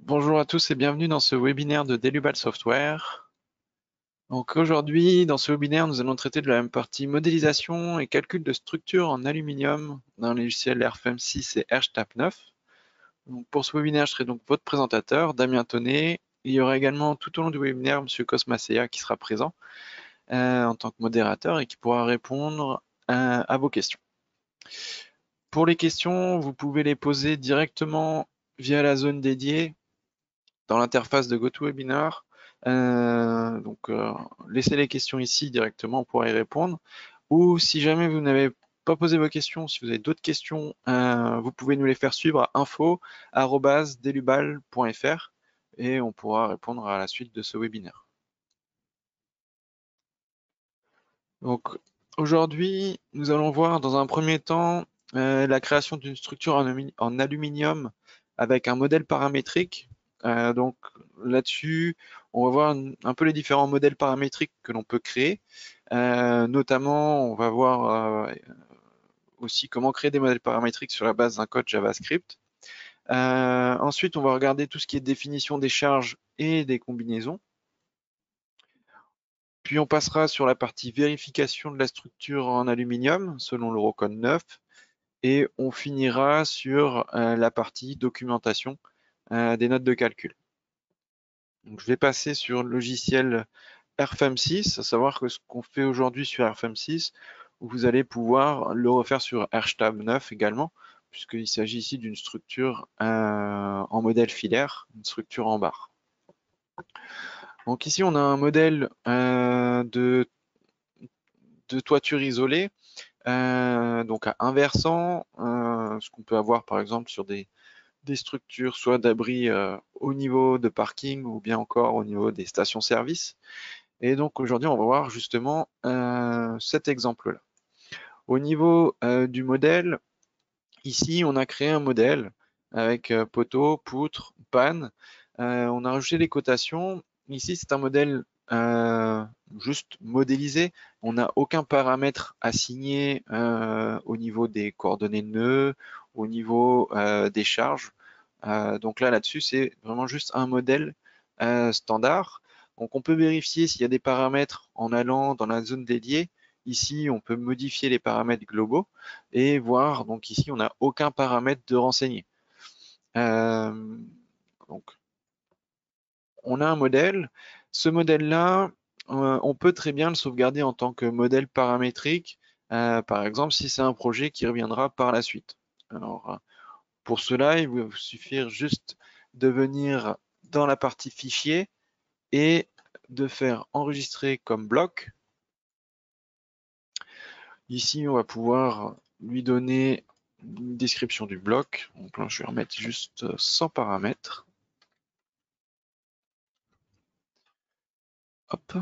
Bonjour à tous et bienvenue dans ce webinaire de Delubal Software. Donc aujourd'hui, dans ce webinaire, nous allons traiter de la même partie modélisation et calcul de structure en aluminium dans les logiciels RFM6 et RSTAP9. Donc pour ce webinaire, je serai donc votre présentateur, Damien Tonnet. Il y aura également tout au long du webinaire M. Cosmacea qui sera présent en tant que modérateur et qui pourra répondre à vos questions. Pour les questions, vous pouvez les poser directement via la zone dédiée dans l'interface de GoToWebinar. Laissez les questions ici directement, on pourra y répondre. Ou si jamais vous n'avez pas posé vos questions, si vous avez d'autres questions, vous pouvez nous les faire suivre à info@delubal.fr et on pourra répondre à la suite de ce webinaire. Donc aujourd'hui, nous allons voir dans un premier temps la création d'une structure en aluminium avec un modèle paramétrique. Donc là-dessus, on va voir un peu les différents modèles paramétriques que l'on peut créer. Notamment, on va voir aussi comment créer des modèles paramétriques sur la base d'un code JavaScript. Ensuite, on va regarder tout ce qui est définition des charges et des combinaisons. Puis on passera sur la partie vérification de la structure en aluminium selon l'Eurocode 9 et on finira sur la partie documentation des notes de calcul. Donc, je vais passer sur le logiciel RFM6, à savoir que ce qu'on fait aujourd'hui sur RFM6, vous allez pouvoir le refaire sur RSTAB 9 également, puisqu'il s'agit ici d'une structure en modèle filaire, une structure en barre. Donc ici, on a un modèle de toiture isolée, donc à un versant, ce qu'on peut avoir par exemple sur des structures, soit d'abri au niveau de parking ou bien encore au niveau des stations-service. Et donc aujourd'hui, on va voir justement cet exemple-là. Au niveau du modèle, ici, on a créé un modèle avec poteau, poutre, panne. On a rajouté les cotations. Ici, c'est un modèle juste modélisé. On n'a aucun paramètre assigné au niveau des coordonnées nœuds, au niveau des charges. Donc là-dessus, c'est vraiment juste un modèle standard. Donc on peut vérifier s'il y a des paramètres en allant dans la zone dédiée. Ici, on peut modifier les paramètres globaux et voir, donc ici, on n'a aucun paramètre de renseigner. Donc, on a un modèle. Ce modèle-là, on peut très bien le sauvegarder en tant que modèle paramétrique, par exemple, si c'est un projet qui reviendra par la suite. Alors, pour cela, il va vous suffire juste de venir dans la partie fichier et de faire enregistrer comme bloc. Ici, on va pouvoir lui donner une description du bloc. Donc là, je vais remettre juste 100 paramètres. Hop.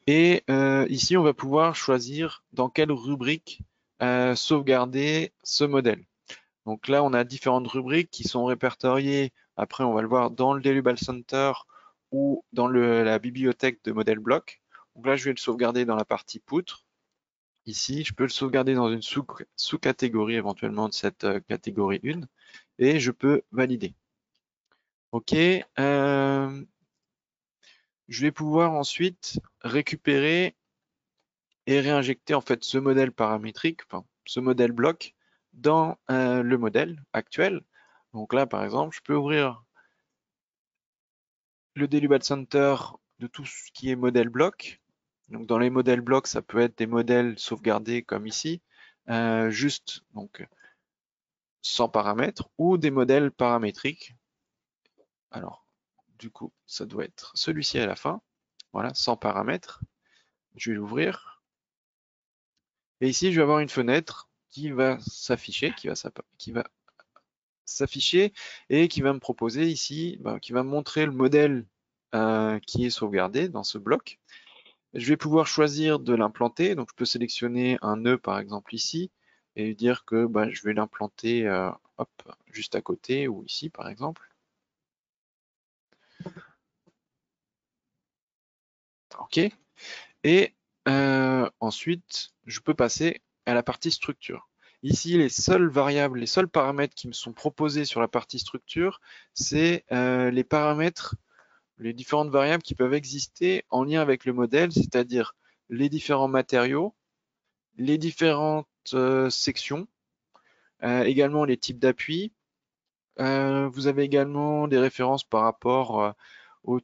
Et ici, on va pouvoir choisir dans quelle rubrique sauvegarder ce modèle. Donc là, on a différentes rubriques qui sont répertoriées. Après, on va le voir dans le Delubal Center ou dans la bibliothèque de modèle bloc. Donc là, je vais le sauvegarder dans la partie poutre. Ici, je peux le sauvegarder dans une sous-catégorie éventuellement de cette catégorie 1 et je peux valider. OK. Je vais pouvoir ensuite récupérer et réinjecter en fait ce modèle paramétrique, enfin ce modèle bloc dans le modèle actuel. Donc là, par exemple, je peux ouvrir le Delubal Center de tout ce qui est modèle bloc. Donc dans les modèles blocs, ça peut être des modèles sauvegardés comme ici, juste donc sans paramètres ou des modèles paramétriques. Alors, du coup, ça doit être celui-ci à la fin. Voilà, sans paramètres. Je vais l'ouvrir. Et ici, je vais avoir une fenêtre qui va s'afficher, qui va s'afficher et qui va me proposer ici, qui va me montrer le modèle qui est sauvegardé dans ce bloc. Je vais pouvoir choisir de l'implanter. Donc, je peux sélectionner un nœud, par exemple, ici, et dire que je vais l'implanter juste à côté ou ici, par exemple. OK. Et ensuite, je peux passer à la partie structure. Ici, les seules variables, les seuls paramètres qui me sont proposés sur la partie structure, c'est les paramètres, les différentes variables qui peuvent exister en lien avec le modèle, c'est-à-dire les différents matériaux, les différentes sections, également les types d'appui. Vous avez également des références par rapport aux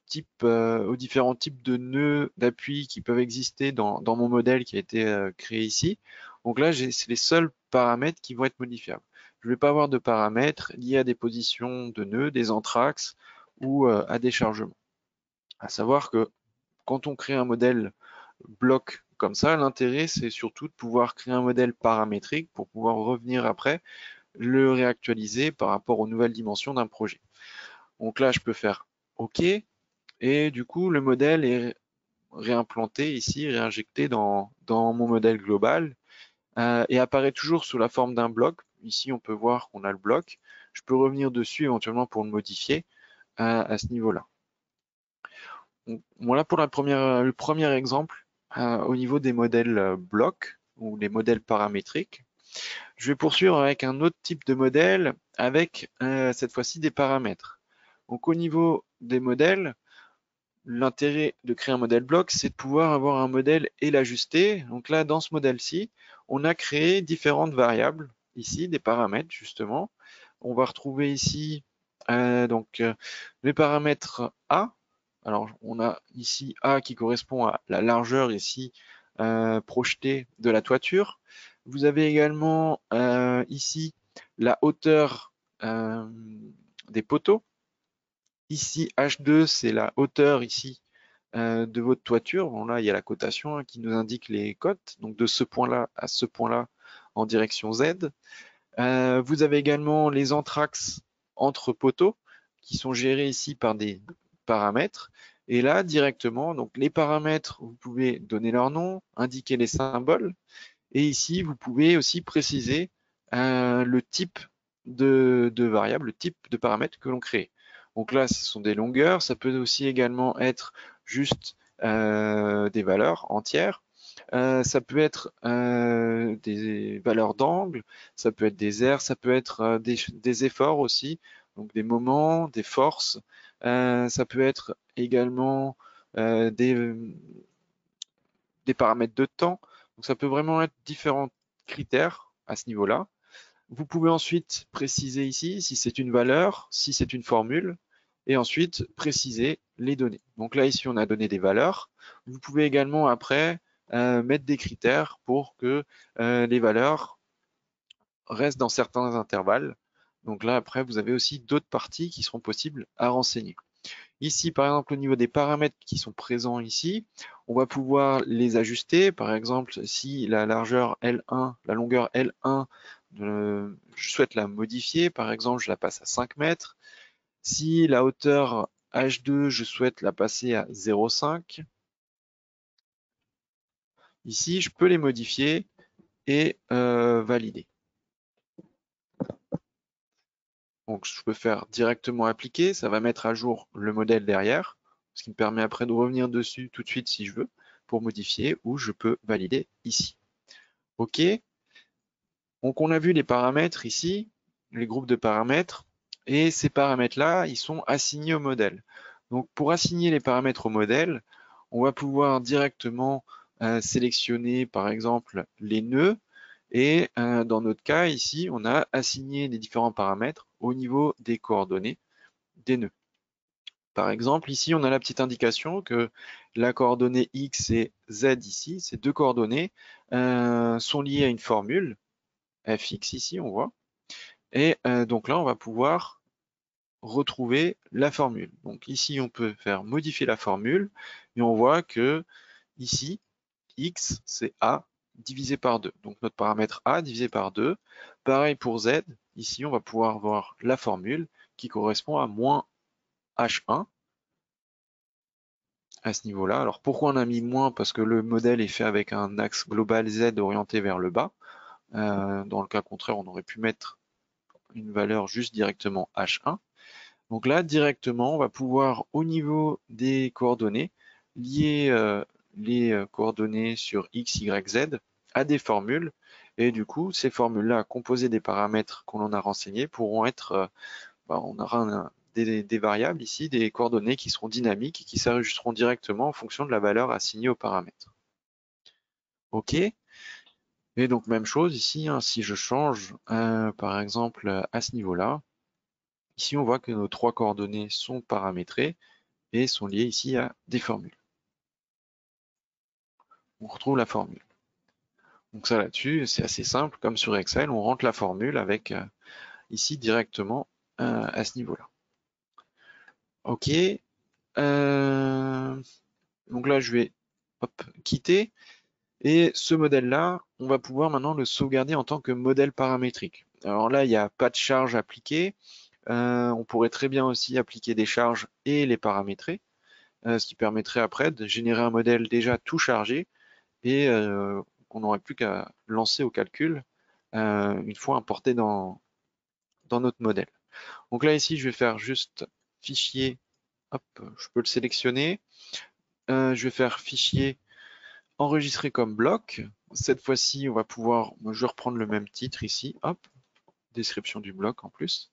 différents types de nœuds d'appui qui peuvent exister dans mon modèle qui a été créé ici. Donc là, c'est les seuls paramètres qui vont être modifiables. Je ne vais pas avoir de paramètres liés à des positions de nœuds, des entraxes ou à des chargements. À savoir que quand on crée un modèle bloc comme ça, l'intérêt c'est surtout de pouvoir créer un modèle paramétrique pour pouvoir revenir après le réactualiser par rapport aux nouvelles dimensions d'un projet. Donc là, je peux faire OK, et du coup, le modèle est réimplanté ici, réinjecté dans mon modèle global, et apparaît toujours sous la forme d'un bloc. Ici, on peut voir qu'on a le bloc. Je peux revenir dessus éventuellement pour le modifier à ce niveau-là. Voilà pour le premier exemple au niveau des modèles blocs ou les modèles paramétriques. Je vais poursuivre avec un autre type de modèle avec cette fois-ci des paramètres. Donc au niveau des modèles, l'intérêt de créer un modèle bloc, c'est de pouvoir avoir un modèle et l'ajuster. Donc là, dans ce modèle-ci, on a créé différentes variables, ici des paramètres justement. On va retrouver ici les paramètres A. Alors on a ici A qui correspond à la largeur ici projetée de la toiture. Vous avez également ici la hauteur des poteaux. Ici, H2, c'est la hauteur ici de votre toiture. Bon, là, il y a la cotation qui nous indique les cotes, donc de ce point-là à ce point-là en direction Z. Vous avez également les entraxes entre poteaux qui sont gérés ici par des paramètres. Et là, directement, donc les paramètres, vous pouvez donner leur nom, indiquer les symboles. Et ici, vous pouvez aussi préciser le type de variable, le type de paramètre que l'on crée. Donc là, ce sont des longueurs. Ça peut aussi également être juste des valeurs entières. Ça peut être des valeurs d'angle, ça peut être des airs, ça peut être des efforts aussi, donc des moments, des forces. Ça peut être également des paramètres de temps. Donc ça peut vraiment être différents critères à ce niveau-là. Vous pouvez ensuite préciser ici si c'est une valeur, si c'est une formule, et ensuite préciser les données. Donc là, ici, on a donné des valeurs. Vous pouvez également après mettre des critères pour que les valeurs restent dans certains intervalles. Donc là, après, vous avez aussi d'autres parties qui seront possibles à renseigner. Ici, par exemple, au niveau des paramètres qui sont présents ici, on va pouvoir les ajuster. Par exemple, si la largeur L1, la longueur L1, je souhaite la modifier, par exemple, je la passe à 5 mètres. Si la hauteur H2, je souhaite la passer à 0,5. Ici, je peux les modifier et valider. Donc, je peux faire directement appliquer, ça va mettre à jour le modèle derrière, ce qui me permet après de revenir dessus tout de suite si je veux, pour modifier, ou je peux valider ici. OK. Donc, on a vu les paramètres ici, les groupes de paramètres, et ces paramètres-là, ils sont assignés au modèle. Donc, pour assigner les paramètres au modèle, on va pouvoir directement sélectionner, par exemple, les nœuds, et dans notre cas, ici, on a assigné les différents paramètres au niveau des coordonnées des nœuds. Par exemple, ici, on a la petite indication que la coordonnée X et Z ici, ces deux coordonnées, sont liées à une formule, fx ici, on voit. Et donc là, on va pouvoir retrouver la formule. Donc ici, on peut faire modifier la formule, et on voit que ici, X, c'est A divisé par 2. Donc notre paramètre A divisé par 2. Pareil pour Z, ici, on va pouvoir voir la formule qui correspond à moins H1 à ce niveau-là. Alors pourquoi on a mis moins? Parce que le modèle est fait avec un axe global Z orienté vers le bas. Dans le cas contraire, on aurait pu mettre une valeur juste directement H1. Donc là, directement, on va pouvoir, au niveau des coordonnées, lier les coordonnées sur X, Y, Z à des formules. Et du coup, ces formules-là, composées des paramètres qu'on en a renseignés, pourront être, on aura des variables ici, des coordonnées qui seront dynamiques et qui s'ajusteront directement en fonction de la valeur assignée aux paramètres. OK. Et donc même chose ici, hein, si je change par exemple à ce niveau-là, ici on voit que nos trois coordonnées sont paramétrées et sont liées ici à des formules. On retrouve la formule. Donc ça là-dessus, c'est assez simple, comme sur Excel, on rentre la formule avec ici directement à ce niveau-là. OK. Donc là, je vais quitter. Et ce modèle-là, on va pouvoir maintenant le sauvegarder en tant que modèle paramétrique. Alors là, il n'y a pas de charge appliquée. On pourrait très bien aussi appliquer des charges et les paramétrer, ce qui permettrait après de générer un modèle déjà tout chargé et qu'on n'aurait plus qu'à lancer au calcul une fois importé dans notre modèle. Donc là, ici, je vais faire juste fichier, hop, je peux le sélectionner. Je vais faire fichier enregistrer comme bloc. Cette fois-ci, on va pouvoir, je vais reprendre le même titre ici, hop, description du bloc en plus.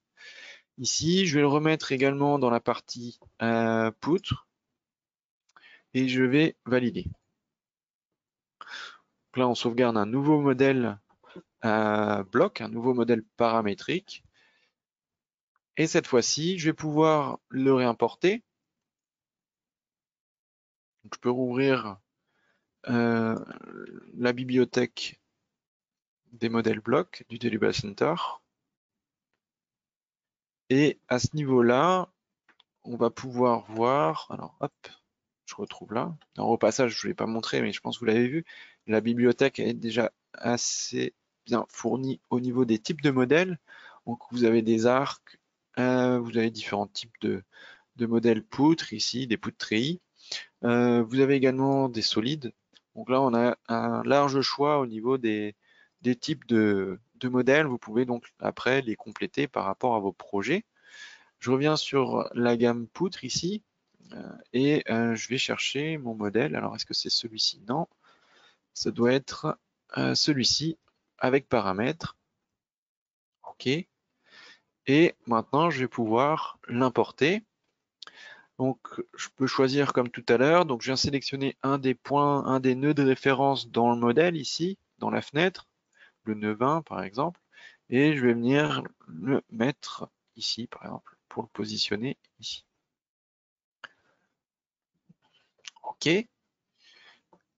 Ici, je vais le remettre également dans la partie poutre et je vais valider. Donc là, on sauvegarde un nouveau modèle bloc, un nouveau modèle paramétrique. Et cette fois-ci, je vais pouvoir le réimporter. Donc, je peux rouvrir la bibliothèque des modèles blocs du Delivery Center. Et à ce niveau-là, on va pouvoir voir, alors hop, je retrouve là. Alors, au passage, je ne l'ai pas montré, mais je pense que vous l'avez vu, la bibliothèque est déjà assez bien fournie au niveau des types de modèles. Donc vous avez des arcs, vous avez différents types de modèles poutres ici, des poutres treillis. Vous avez également des solides. Donc là, on a un large choix au niveau des types de modèles. Vous pouvez donc après les compléter par rapport à vos projets. Je reviens sur la gamme poutre ici et je vais chercher mon modèle. Alors, est-ce que c'est celui-ci? Non, ça doit être celui-ci avec paramètres. OK. Et maintenant, je vais pouvoir l'importer. Donc, je peux choisir comme tout à l'heure. Donc, je viens sélectionner un des points, un des nœuds de référence dans le modèle ici, dans la fenêtre, le nœud 20 par exemple. Et je vais venir le mettre ici, par exemple, pour le positionner ici. OK.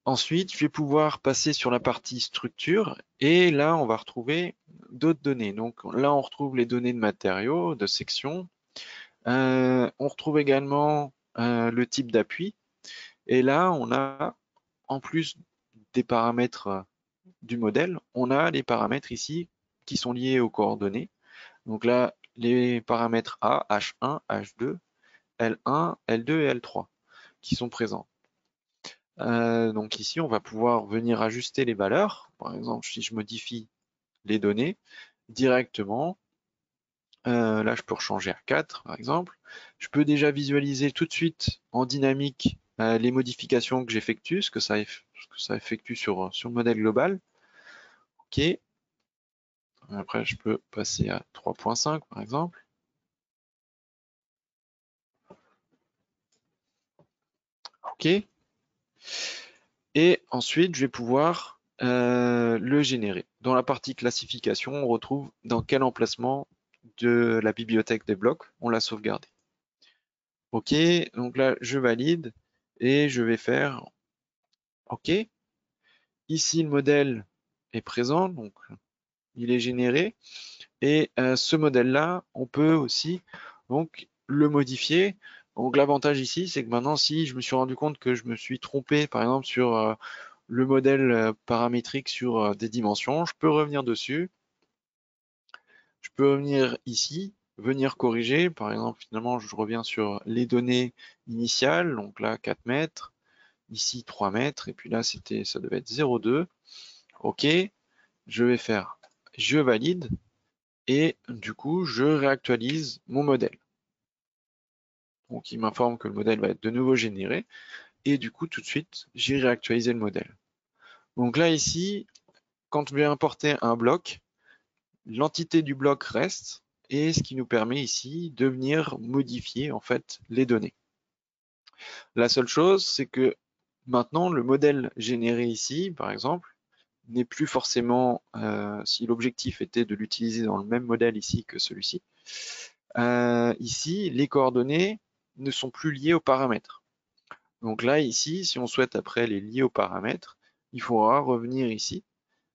Ensuite, je vais pouvoir passer sur la partie structure et là, on va retrouver d'autres données. Donc là, on retrouve les données de matériaux, de section. On retrouve également le type d'appui. Et là, on a, en plus des paramètres du modèle, on a les paramètres ici qui sont liés aux coordonnées. Donc là, les paramètres A, H1, H2, L1, L2 et L3 qui sont présents. Donc ici, on va pouvoir venir ajuster les valeurs. Par exemple, si je modifie les données directement, là, je peux rechanger à 4, par exemple. Je peux déjà visualiser tout de suite en dynamique les modifications que j'effectue, ce que ça effectue sur le modèle global. OK. Après, je peux passer à 3.5, par exemple. OK. Et ensuite, je vais pouvoir le générer. Dans la partie classification, on retrouve dans quel emplacement de la bibliothèque des blocs on l'a sauvegardé. OK, donc là, je valide et je vais faire OK. Ici, le modèle est présent, donc il est généré. Et ce modèle-là, on peut aussi donc le modifier. Donc l'avantage ici, c'est que maintenant, si je me suis rendu compte que je me suis trompé, par exemple, sur le modèle paramétrique sur des dimensions, je peux revenir dessus. Je peux revenir ici, venir corriger. Par exemple, finalement, je reviens sur les données initiales. Donc là, 4 mètres. Ici, 3 mètres. Et puis là, ça devait être 0,2. OK. Je vais faire je valide. Et du coup, je réactualise mon modèle. Donc, il m'informe que le modèle va être de nouveau généré. Et du coup, tout de suite, j'ai réactualisé le modèle. Donc là, ici, quand je vais importer un bloc, l'entité du bloc reste, et ce qui nous permet ici de venir modifier en fait les données. La seule chose, c'est que maintenant le modèle généré ici, par exemple, n'est plus forcément, si l'objectif était de l'utiliser dans le même modèle ici que celui-ci, ici les coordonnées ne sont plus liées aux paramètres. Donc là ici, si on souhaite après les lier aux paramètres, il faudra revenir ici,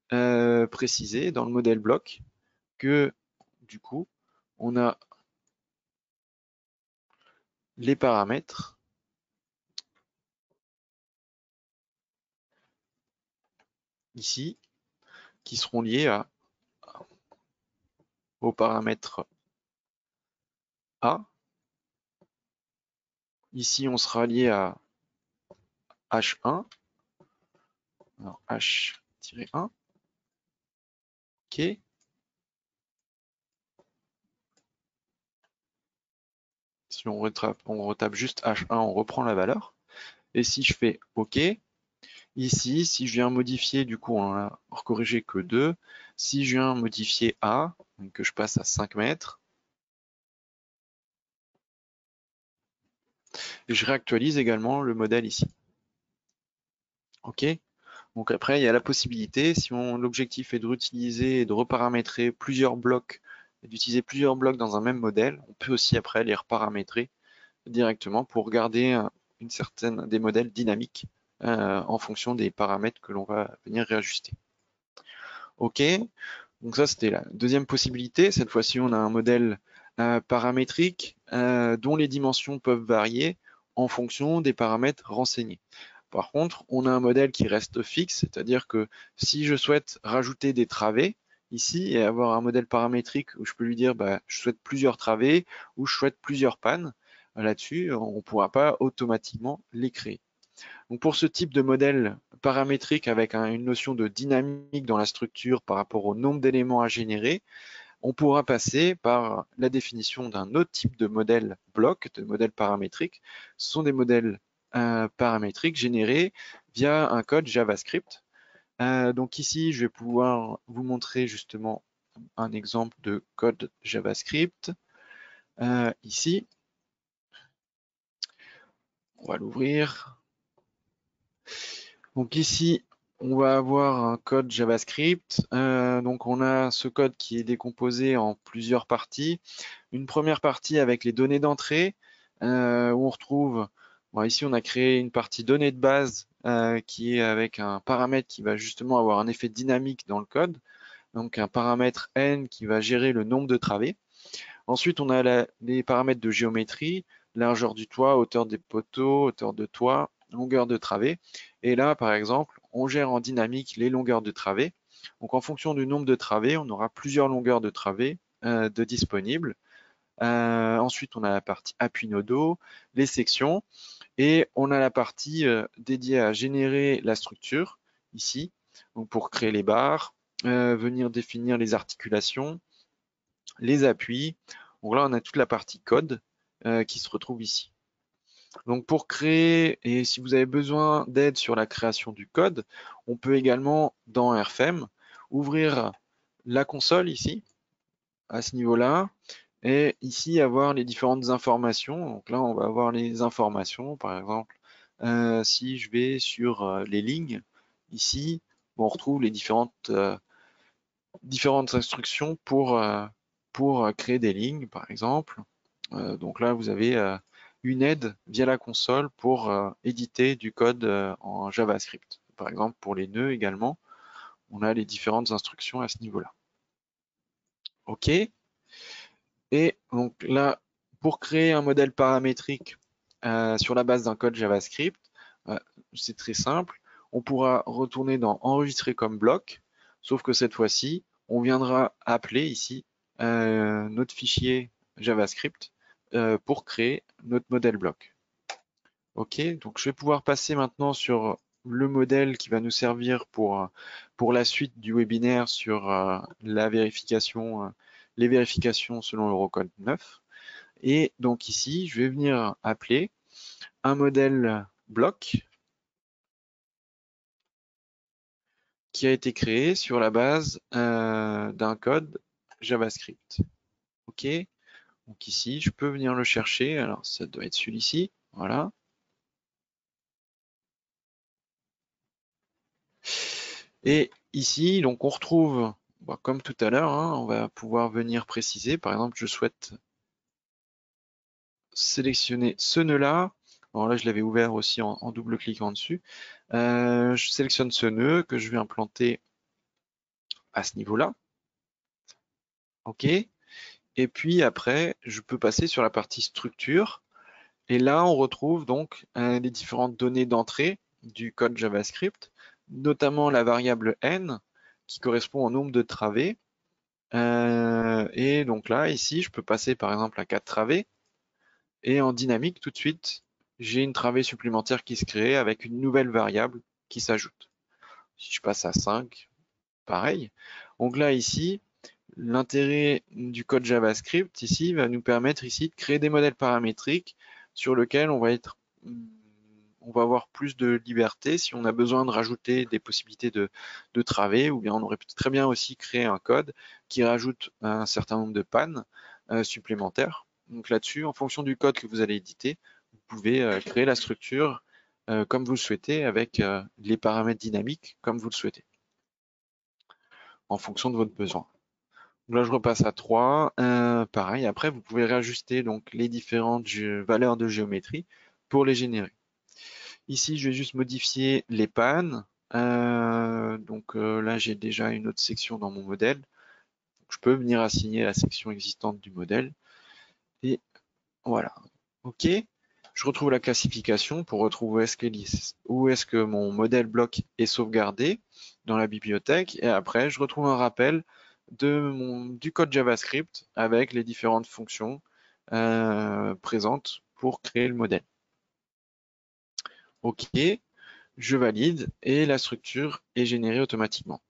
préciser dans le modèle bloc que du coup on a les paramètres ici qui seront liés au paramètre A. Ici, on sera lié à H1, alors H-1, ok. Si on retape juste H1, on reprend la valeur. Et si je fais OK, ici, si je viens modifier, du coup, on a recorrigé que 2. Si je viens modifier A, donc que je passe à 5 mètres, je réactualise également le modèle ici. OK. Donc après, il y a la possibilité, si l'objectif est de réutiliser et de reparamétrer plusieurs blocs, et d'utiliser plusieurs blocs dans un même modèle, on peut aussi après les reparamétrer directement pour garder des modèles dynamiques en fonction des paramètres que l'on va venir réajuster. OK, donc ça c'était la deuxième possibilité. Cette fois-ci, on a un modèle paramétrique dont les dimensions peuvent varier en fonction des paramètres renseignés. Par contre, on a un modèle qui reste fixe, c'est-à-dire que si je souhaite rajouter des travées ici et avoir un modèle paramétrique où je peux lui dire je souhaite plusieurs travées ou je souhaite plusieurs pannes, là-dessus, on ne pourra pas automatiquement les créer. Donc pour ce type de modèle paramétrique avec une notion de dynamique dans la structure par rapport au nombre d'éléments à générer, on pourra passer par la définition d'un autre type de modèle bloc, de modèle paramétrique. Ce sont des modèles paramétriques générés via un code JavaScript. Donc ici, je vais pouvoir vous montrer justement un exemple de code JavaScript. Ici, on va l'ouvrir. Donc ici, on va avoir un code JavaScript. Donc on a ce code qui est décomposé en plusieurs parties. Une première partie avec les données d'entrée, où on retrouve, ici on a créé une partie données de base qui est avec un paramètre qui va justement avoir un effet dynamique dans le code. Donc un paramètre n qui va gérer le nombre de travées. Ensuite, on a les paramètres de géométrie, largeur du toit, hauteur des poteaux, hauteur de toit, longueur de travée. Et là, par exemple, on gère en dynamique les longueurs de travée. Donc, en fonction du nombre de travées, on aura plusieurs longueurs de travée de disponibles. Ensuite, on a la partie appui nodaux, les sections, et on a la partie dédiée à générer la structure, ici, donc pour créer les barres, venir définir les articulations, les appuis. Donc là, on a toute la partie code qui se retrouve ici. Donc pour créer, et si vous avez besoin d'aide sur la création du code, on peut également, dans RFEM, ouvrir la console ici, à ce niveau-là, et ici avoir les différentes informations. Donc là, on va avoir les informations, par exemple, si je vais sur les lignes, ici, on retrouve les différentes instructions pour créer des lignes, par exemple. Donc là, vous avez une aide via la console pour éditer du code en JavaScript. Par exemple, pour les nœuds également, on a les différentes instructions à ce niveau-là. OK. Et donc là, pour créer un modèle paramétrique sur la base d'un code JavaScript, c'est très simple. On pourra retourner dans Enregistrer comme bloc, sauf que cette fois-ci, on viendra appeler ici notre fichier JavaScript pour créer notre modèle bloc. OK, donc je vais pouvoir passer maintenant sur le modèle qui va nous servir pour la suite du webinaire sur la vérification, les vérifications selon l'Eurocode 9. Et donc ici, je vais venir appeler un modèle bloc qui a été créé sur la base d'un code JavaScript. OK. Donc ici, je peux venir le chercher. Alors, ça doit être celui-ci. Voilà. Et ici, donc on retrouve, comme tout à l'heure, hein, on va pouvoir venir préciser. Par exemple, je souhaite sélectionner ce nœud-là. Alors là, je l'avais ouvert aussi en double-cliquant dessus. Je sélectionne ce nœud que je vais implanter à ce niveau-là. OK. Et puis après, je peux passer sur la partie structure. Et là, on retrouve donc les différentes données d'entrée du code JavaScript, notamment la variable n, qui correspond au nombre de travées. Et donc là, ici, je peux passer par exemple à 4 travées. Et en dynamique, tout de suite, j'ai une travée supplémentaire qui se crée avec une nouvelle variable qui s'ajoute. Si je passe à 5, pareil. Donc là, ici, l'intérêt du code JavaScript ici va nous permettre ici de créer des modèles paramétriques sur lesquels on va avoir plus de liberté si on a besoin de rajouter des possibilités de travées, ou bien on aurait très bien aussi créé un code qui rajoute un certain nombre de pannes supplémentaires. Donc là-dessus, en fonction du code que vous allez éditer, vous pouvez créer la structure comme vous le souhaitez avec les paramètres dynamiques comme vous le souhaitez en fonction de votre besoin. Donc là, je repasse à 3. Pareil, après, vous pouvez réajuster donc les différentes valeurs de géométrie pour les générer. Ici, je vais juste modifier les pannes. Là, j'ai déjà une autre section dans mon modèle. Donc, je peux venir assigner la section existante du modèle. Et voilà. OK. Je retrouve la classification pour retrouver où est-ce que mon modèle bloc est sauvegardé dans la bibliothèque. Et après, je retrouve un rappel du code JavaScript avec les différentes fonctions présentes pour créer le modèle. OK, je valide et la structure est générée automatiquement.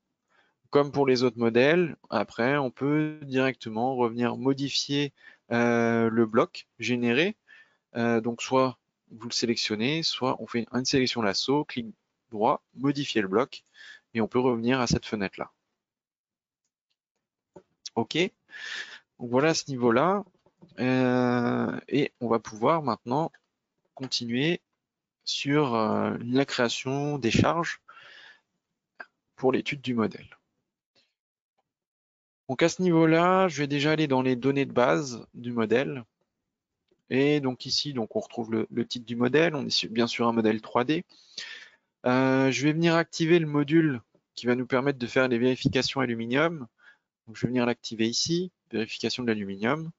Comme pour les autres modèles, après, on peut directement revenir modifier le bloc généré. Donc soit vous le sélectionnez, soit on fait une sélection lasso, clic droit, modifier le bloc, et on peut revenir à cette fenêtre-là. OK, donc voilà à ce niveau-là. Et on va pouvoir maintenant continuer sur la création des charges pour l'étude du modèle. Donc à ce niveau-là, je vais déjà aller dans les données de base du modèle. Et donc ici, donc on retrouve le titre du modèle. On est bien sûr un modèle 3D. Je vais venir activer le module qui va nous permettre de faire les vérifications aluminium. Donc je vais venir l'activer ici, vérification de l'aluminium.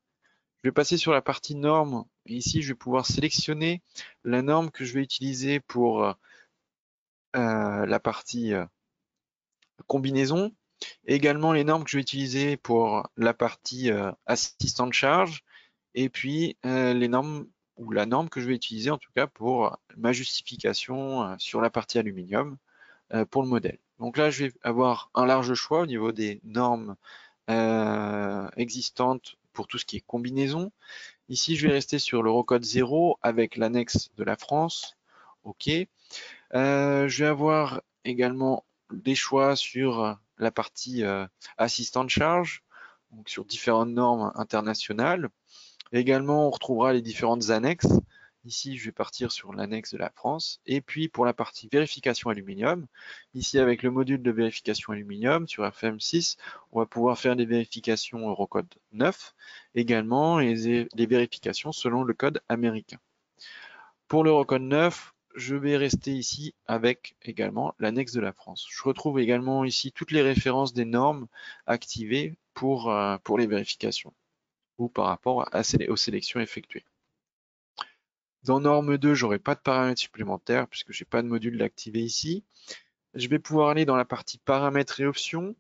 Je vais passer sur la partie normes. Et ici, je vais pouvoir sélectionner la norme que je vais utiliser pour la partie combinaison. Également les normes que je vais utiliser pour la partie assistant de charge. Et puis les normes, ou la norme que je vais utiliser en tout cas pour ma justification sur la partie aluminium pour le modèle. Donc là, je vais avoir un large choix au niveau des normes existantes pour tout ce qui est combinaison. Ici, je vais rester sur l'Eurocode 0 avec l'annexe de la France. OK. Je vais avoir également des choix sur la partie assistant de charge, donc sur différentes normes internationales. Également, on retrouvera les différentes annexes. Ici, je vais partir sur l'annexe de la France. Et puis, pour la partie vérification aluminium, ici, avec le module de vérification aluminium sur FM6, on va pouvoir faire des vérifications Eurocode 9, également les vérifications selon le code américain. Pour l'Eurocode 9, je vais rester ici avec également l'annexe de la France. Je retrouve également ici toutes les références des normes activées pour les vérifications ou par rapport aux sélections effectuées. Dans norme 2, j'aurai pas de paramètres supplémentaires puisque j'ai pas de module d'activer ici. Je vais pouvoir aller dans la partie paramètres et options.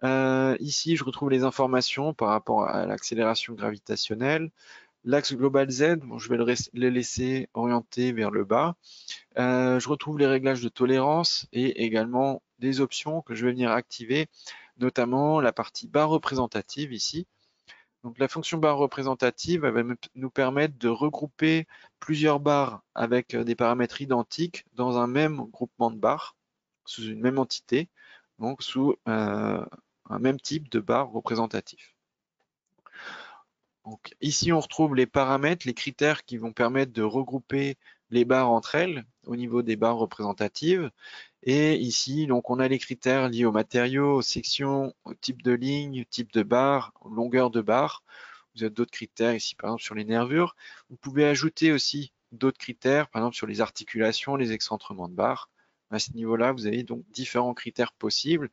Ici, je retrouve les informations par rapport à l'accélération gravitationnelle. L'axe global Z, bon, je vais le laisser orienter vers le bas. Je retrouve les réglages de tolérance et également des options que je vais venir activer, notamment la partie barre représentative ici. Donc la fonction barre représentative elle va nous permettre de regrouper plusieurs barres avec des paramètres identiques dans un même groupement de barres, sous une même entité. donc sous un même type de barre représentatif. Donc, ici, on retrouve les paramètres, les critères qui vont permettre de regrouper les barres entre elles au niveau des barres représentatives. Et ici, donc, on a les critères liés aux matériaux, aux sections, au type de ligne, type de barre, longueur de barre. Vous avez d'autres critères ici, par exemple, sur les nervures. Vous pouvez ajouter aussi d'autres critères, par exemple, sur les articulations, les excentrements de barre. À ce niveau-là, vous avez donc différents critères possibles.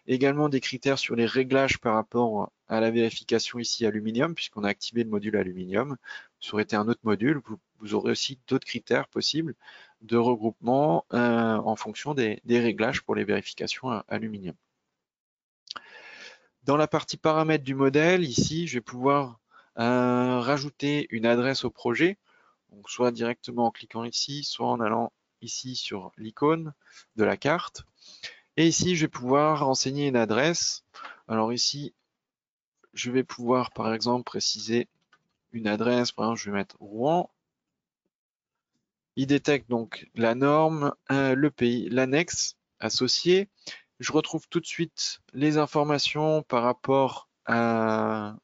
Également des critères sur les réglages par rapport à la vérification ici aluminium, puisqu'on a activé le module aluminium. Ça aurait été un autre module, vous aurez aussi d'autres critères possibles de regroupement en fonction des réglages pour les vérifications aluminium. Dans la partie paramètres du modèle, ici, je vais pouvoir rajouter une adresse au projet, donc soit directement en cliquant ici, soit en allant ici sur l'icône de la carte. Et ici, je vais pouvoir renseigner une adresse. Alors ici, je vais pouvoir, par exemple, préciser une adresse. Par exemple, je vais mettre Rouen. Il détecte donc la norme, le pays, l'annexe associée. Je retrouve tout de suite les informations par rapport à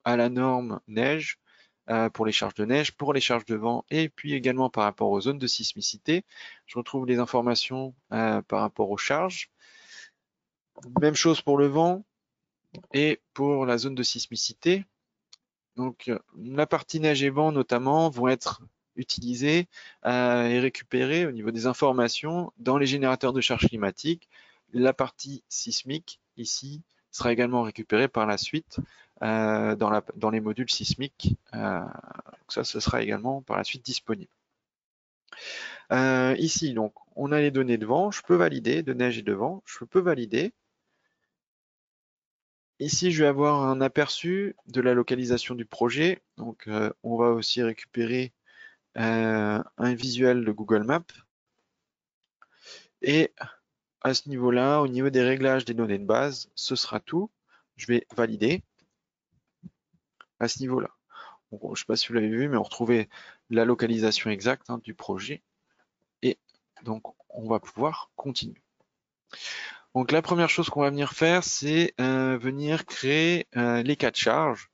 la norme neige, pour les charges de neige, pour les charges de vent, et puis également par rapport aux zones de sismicité. Je retrouve les informations par rapport aux charges. Même chose pour le vent et pour la zone de sismicité. Donc la partie neige et vent notamment vont être utilisées et récupérées au niveau des informations dans les générateurs de charge climatique. La partie sismique ici sera également récupérée par la suite dans les modules sismiques. Donc ça, ce sera également par la suite disponible. Ici, donc, on a les données de vent. Je peux valider, de neige et de vent. Je peux valider. Ici, je vais avoir un aperçu de la localisation du projet. Donc, on va aussi récupérer un visuel de Google Maps. Et à ce niveau-là, au niveau des réglages des données de base, ce sera tout. Je vais valider à ce niveau-là. Je ne sais pas si vous l'avez vu, mais on retrouvait la localisation exacte du projet. Et donc, on va pouvoir continuer. Donc, la première chose qu'on va venir faire, c'est venir créer les cas de charge.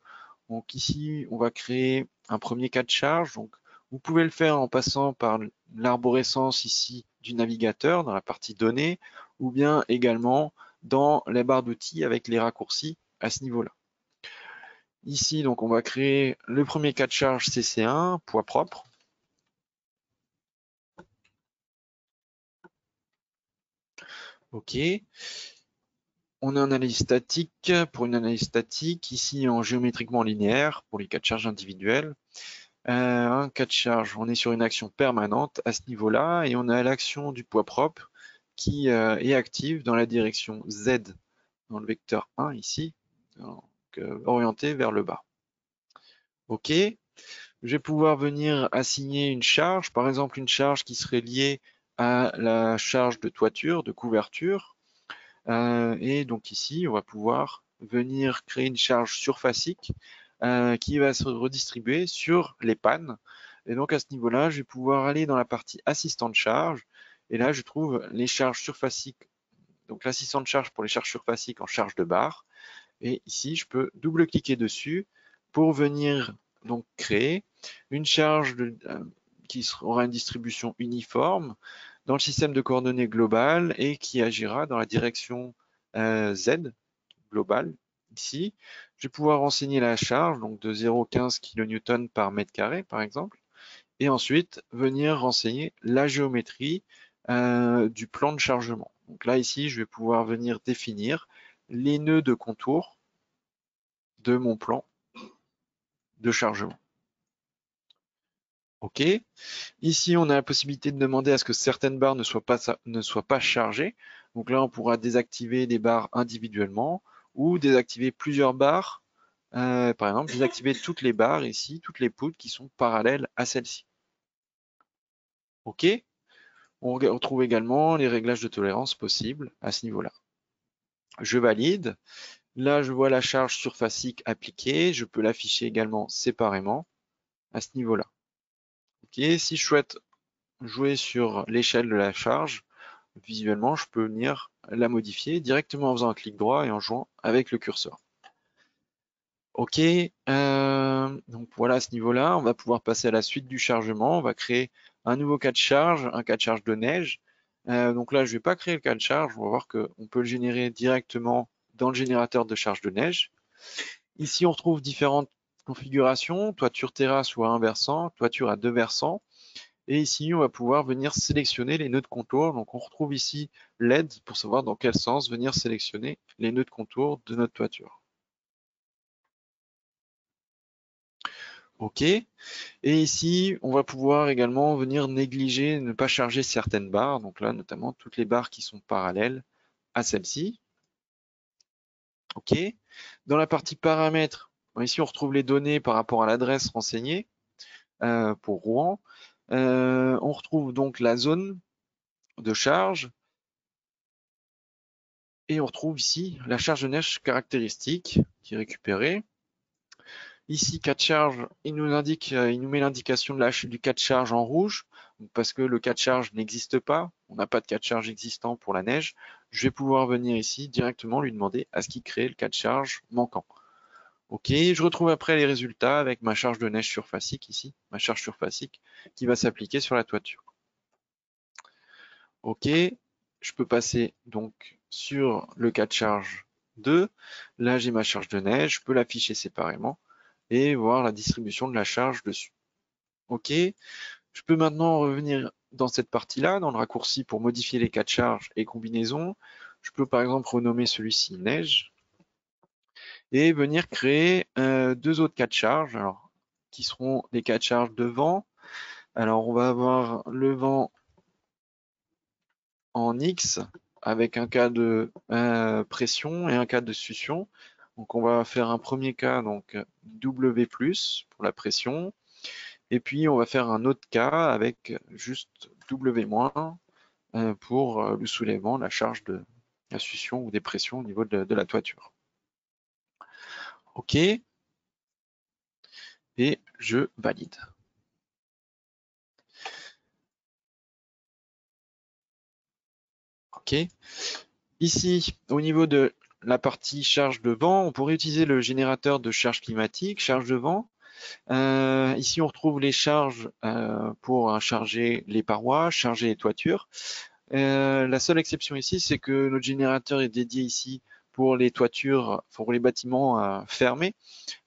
Donc ici, on va créer un premier cas de charge. Donc, vous pouvez le faire en passant par l'arborescence ici du navigateur dans la partie données, ou bien également dans les barres d'outils avec les raccourcis à ce niveau-là. Ici, donc, on va créer le premier cas de charge CC1, poids propre. OK. On a une analyse statique pour une analyse statique, ici en géométriquement linéaire pour les cas de charge individuels. Un cas de charge, on est sur une action permanente à ce niveau-là et on a l'action du poids propre qui est active dans la direction Z dans le vecteur 1 ici, donc, orienté vers le bas. OK. Je vais pouvoir venir assigner une charge, par exemple une charge qui serait liée à la charge de toiture, de couverture. Et donc ici, on va pouvoir venir créer une charge surfacique qui va se redistribuer sur les pannes. Et donc à ce niveau-là, je vais pouvoir aller dans la partie assistant de charge. Et là, je trouve les charges surfaciques. Donc l'assistant de charge pour les charges surfaciques en charge de barre. Et ici, je peux double-cliquer dessus pour venir donc créer une charge qui aura une distribution uniforme dans le système de coordonnées global et qui agira dans la direction Z globale. Ici, je vais pouvoir renseigner la charge donc de 0,15 kN par mètre carré par exemple, et ensuite venir renseigner la géométrie du plan de chargement. Donc là ici, je vais pouvoir venir définir les nœuds de contour de mon plan de chargement. OK. Ici, on a la possibilité de demander à ce que certaines barres ne soient pas chargées. Donc là, on pourra désactiver des barres individuellement ou désactiver plusieurs barres. Par exemple, désactiver toutes les barres ici, toutes les poutres qui sont parallèles à celle-ci. OK. On retrouve également les réglages de tolérance possibles à ce niveau-là. Je valide. Là, je vois la charge surfacique appliquée. Je peux l'afficher également séparément à ce niveau-là. OK. Si je souhaite jouer sur l'échelle de la charge, visuellement, je peux venir la modifier directement en faisant un clic droit et en jouant avec le curseur. Ok, donc voilà, à ce niveau-là, on va pouvoir passer à la suite du chargement. On va créer un nouveau cas de charge, un cas de charge de neige. Donc là, je ne vais pas créer le cas de charge. On va voir qu'on peut le générer directement dans le générateur de charge de neige. Ici, on retrouve différentes configurations, toiture terrasse ou à un versant, toiture à deux versants. Et ici, on va pouvoir venir sélectionner les nœuds de contour. Donc on retrouve ici l'aide pour savoir dans quel sens venir sélectionner les nœuds de contour de notre toiture. OK. Et ici, on va pouvoir également venir négliger, ne pas charger certaines barres. Donc là, notamment toutes les barres qui sont parallèles à celle-ci. OK. Dans la partie paramètres, ici, on retrouve les données par rapport à l'adresse renseignée pour Rouen. On retrouve donc la zone de charge. Et on retrouve ici la charge de neige caractéristique qui est récupérée. Ici, cas de charge, il nous met l'indication du cas de charge en rouge, parce que le cas de charge n'existe pas. On n'a pas de cas de charge existant pour la neige. Je vais pouvoir venir ici directement lui demander à ce qu'il crée le cas de charge manquant. Ok, je retrouve après les résultats avec ma charge de neige surfacique ici, ma charge surfacique qui va s'appliquer sur la toiture. Ok, je peux passer donc sur le cas de charge 2. Là, j'ai ma charge de neige, je peux l'afficher séparément et voir la distribution de la charge dessus. Ok, je peux maintenant revenir dans cette partie-là, dans le raccourci pour modifier les cas de charge et combinaisons. Je peux par exemple renommer celui-ci neige et venir créer deux autres cas de charge, alors, qui seront les cas de charge de vent. Alors on va avoir le vent en X avec un cas de pression et un cas de succion. Donc on va faire un premier cas, donc W+, pour la pression. Et puis on va faire un autre cas avec juste W- pour le soulèvement, la charge de la succion ou des pressions au niveau de la toiture. OK. Et je valide. OK. Ici, au niveau de la partie charge de vent, on pourrait utiliser le générateur de charge climatique, charge de vent. Ici, on retrouve les charges pour charger les parois, charger les toitures. La seule exception ici, c'est que notre générateur est dédié ici pour les toitures, pour les bâtiments fermés.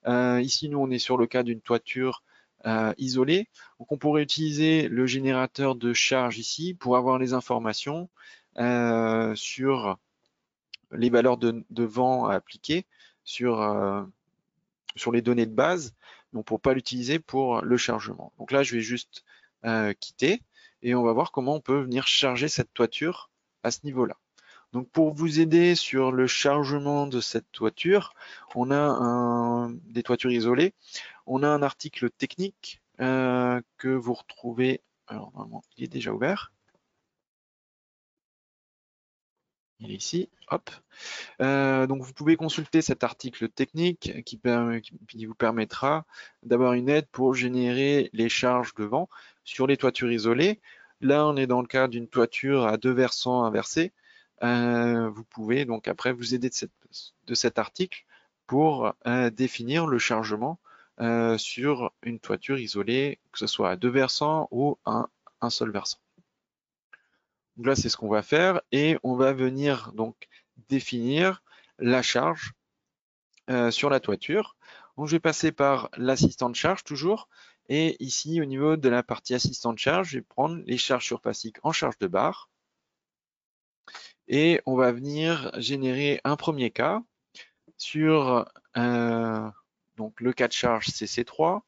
Ici, nous, on est sur le cas d'une toiture isolée. Donc, on pourrait utiliser le générateur de charge ici pour avoir les informations sur les valeurs de vent à appliquer sur les données de base, donc pour pas l'utiliser pour le chargement. Donc là, je vais juste quitter et on va voir comment on peut venir charger cette toiture à ce niveau-là. Donc pour vous aider sur le chargement de cette toiture, on a des toitures isolées, on a un article technique que vous retrouvez, alors normalement il est déjà ouvert, il est ici, hop. Donc vous pouvez consulter cet article technique qui vous permettra d'avoir une aide pour générer les charges de vent sur les toitures isolées. Là, on est dans le cas d'une toiture à deux versants inversés. Vous pouvez donc après vous aider de cet article pour définir le chargement sur une toiture isolée, que ce soit à deux versants ou à un seul versant. Donc là, c'est ce qu'on va faire et on va venir donc définir la charge sur la toiture. Donc je vais passer par l'assistant de charge toujours. Et ici, au niveau de la partie assistant de charge, je vais prendre les charges surfaciques en charge de barre. Et on va venir générer un premier cas sur donc le cas de charge CC3.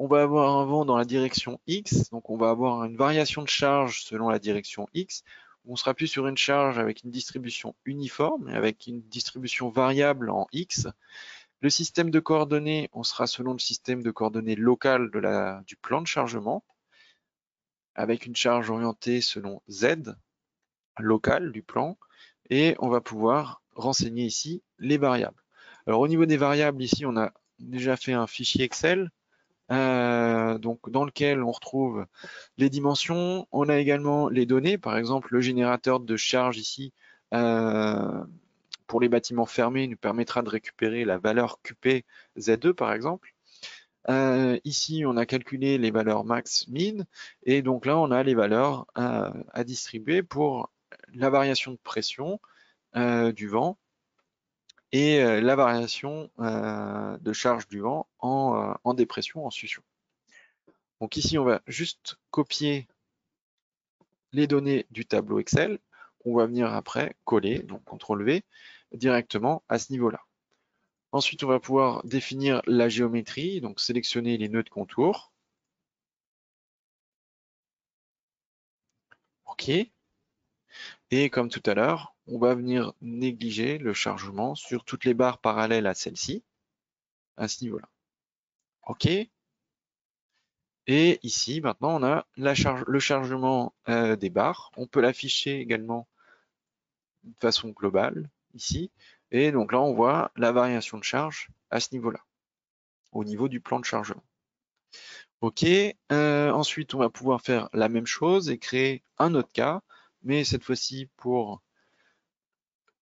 On va avoir un vent dans la direction X, donc on va avoir une variation de charge selon la direction X. On sera plus sur une charge avec une distribution uniforme, avec une distribution variable en X. Le système de coordonnées, on sera selon le système de coordonnées local du plan de chargement, avec une charge orientée selon Z, local du plan, et on va pouvoir renseigner ici les variables. Alors au niveau des variables, ici on a déjà fait un fichier Excel, donc dans lequel on retrouve les dimensions. On a également les données, par exemple le générateur de charge ici pour les bâtiments fermés, nous permettra de récupérer la valeur QP Z2 par exemple. Ici, on a calculé les valeurs max, min, et donc là, on a les valeurs à distribuer pour la variation de pression du vent et la variation de charge du vent en dépression, en succion. Donc ici, on va juste copier les données du tableau Excel. On va venir après coller, donc CTRL V, directement à ce niveau-là. Ensuite, on va pouvoir définir la géométrie, donc sélectionner les nœuds de contour. OK. Et comme tout à l'heure, on va venir négliger le chargement sur toutes les barres parallèles à celle-ci, à ce niveau-là. OK. Et ici, maintenant, on a le chargement des barres. On peut l'afficher également de façon globale, ici. Et donc là, on voit la variation de charge à ce niveau-là, au niveau du plan de chargement. OK. Ensuite, on va pouvoir faire la même chose et créer un autre cas, mais cette fois-ci pour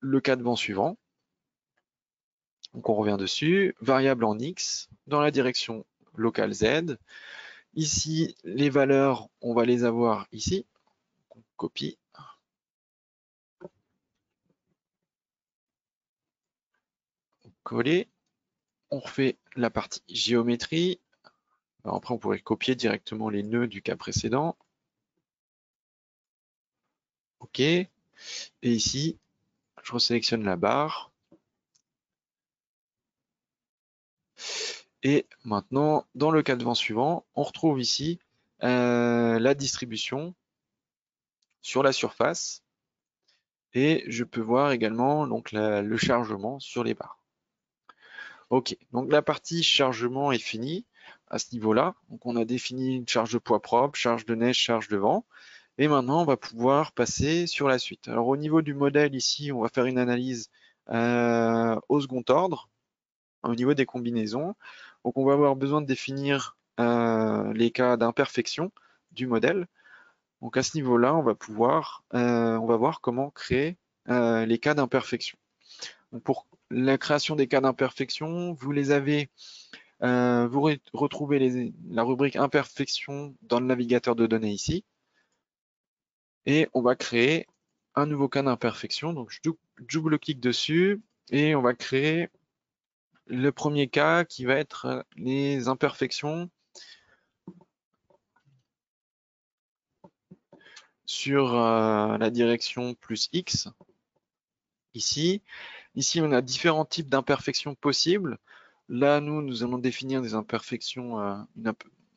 le cas de vent suivant. Donc on revient dessus, variable en X, dans la direction locale Z. Ici, les valeurs, on va les avoir ici. On copie. Coller. On refait la partie géométrie. Alors après, on pourrait copier directement les nœuds du cas précédent. OK. Et ici, je resélectionne la barre. Et maintenant, dans le cas de vent suivant, on retrouve ici la distribution sur la surface. Et je peux voir également donc, le chargement sur les barres. Ok, donc la partie chargement est finie à ce niveau-là. Donc on a défini une charge de poids propre, charge de neige, charge de vent. Et maintenant, on va pouvoir passer sur la suite. Alors au niveau du modèle ici, on va faire une analyse au second ordre, au niveau des combinaisons. Donc on va avoir besoin de définir les cas d'imperfection du modèle. Donc à ce niveau-là, on va pouvoir, on va voir comment créer les cas d'imperfection. Donc pour la création des cas d'imperfection, vous les avez, vous retrouvez la rubrique imperfection dans le navigateur de données ici. Et on va créer un nouveau cas d'imperfection. Donc je double-clique dessus et on va créer le premier cas qui va être les imperfections sur la direction plus X. Ici, on a différents types d'imperfections possibles. Là, nous allons définir des imperfections, une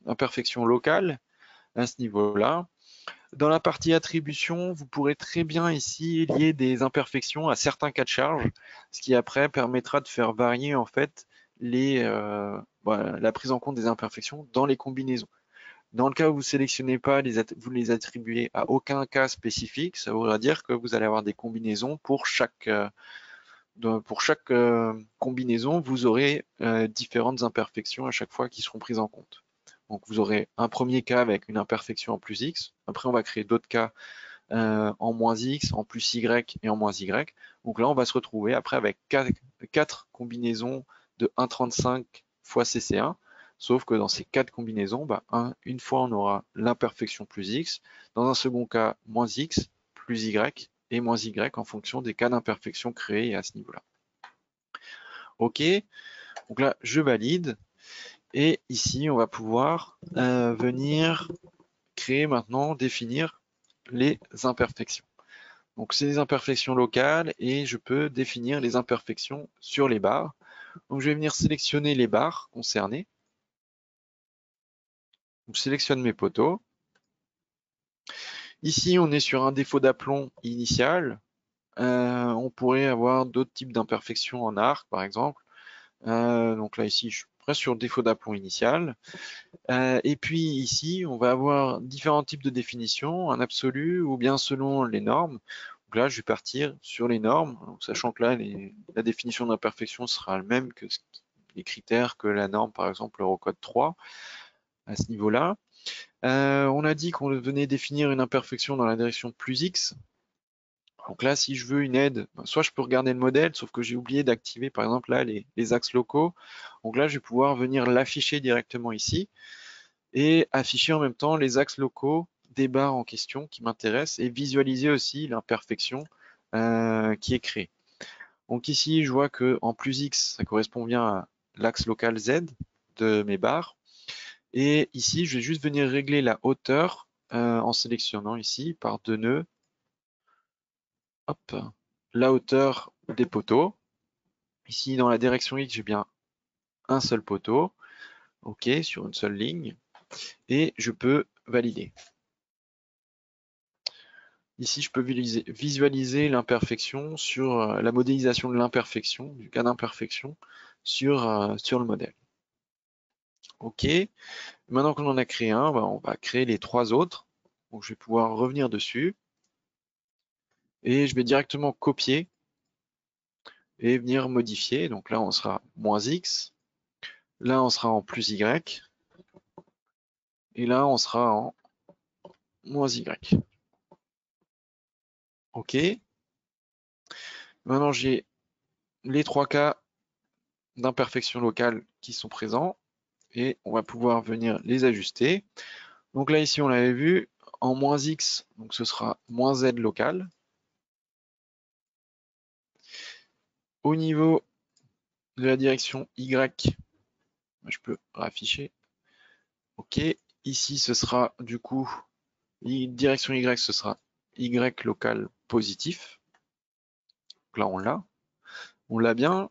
imperfection locale à ce niveau-là. Dans la partie attribution, vous pourrez très bien ici lier des imperfections à certains cas de charge, ce qui après permettra de faire varier en fait la prise en compte des imperfections dans les combinaisons. Dans le cas où vous ne sélectionnez pas, vous les attribuez à aucun cas spécifique, ça voudra dire que vous allez avoir des combinaisons pour chaque combinaison, vous aurez différentes imperfections à chaque fois qui seront prises en compte. Donc vous aurez un premier cas avec une imperfection en plus X. Après, on va créer d'autres cas en moins X, en plus Y et en moins Y. Donc là, on va se retrouver après avec 4 combinaisons de 1,35 fois CC1. Sauf que dans ces 4 combinaisons, une fois on aura l'imperfection plus X. Dans un second cas, moins X, plus Y et moins Y en fonction des cas d'imperfection créés à ce niveau-là. OK, donc là, je valide. Et ici, on va pouvoir venir créer maintenant, définir les imperfections. Donc, c'est des imperfections locales et je peux définir les imperfections sur les barres. Donc, je vais venir sélectionner les barres concernées. Donc, je sélectionne mes poteaux. Ici, on est sur un défaut d'aplomb initial. On pourrait avoir d'autres types d'imperfections en arc, par exemple. Donc là, ici, je reste sur défaut d'aplomb initial. Et puis ici, on va avoir différents types de définitions, en absolu ou bien selon les normes. Donc là, je vais partir sur les normes, donc, sachant que là, la définition d'imperfection sera la même que les critères que la norme, par exemple, Eurocode 3, à ce niveau-là. On a dit qu'on venait définir une imperfection dans la direction plus X. Donc là, si je veux une aide, soit je peux regarder le modèle, sauf que j'ai oublié d'activer par exemple là les axes locaux. Donc là, je vais pouvoir venir l'afficher directement ici et afficher en même temps les axes locaux des barres en question qui m'intéressent et visualiser aussi l'imperfection qui est créée. Donc ici, je vois que en plus X, ça correspond bien à l'axe local Z de mes barres. Et ici, je vais juste venir régler la hauteur en sélectionnant ici par 2 nœuds, hop, la hauteur des poteaux. Ici, dans la direction X, j'ai bien un seul poteau, OK, sur une seule ligne, et je peux valider. Ici, je peux visualiser l'imperfection sur la modélisation de l'imperfection, du cas d'imperfection sur le modèle. OK. Maintenant qu'on en a créé un, on va créer les 3 autres. Donc, je vais pouvoir revenir dessus et je vais directement copier et venir modifier. Donc là, on sera -X. Là, on sera en +Y. Et là, on sera en -Y. OK. Maintenant, j'ai les 3 cas d'imperfection locale qui sont présents et on va pouvoir venir les ajuster. Donc là, ici, on l'avait vu, en -X, donc ce sera -Z local. Au niveau de la direction Y, je peux rafficher. OK. Ici, ce sera du coup, direction Y, ce sera Y local positif. Donc là, on l'a bien.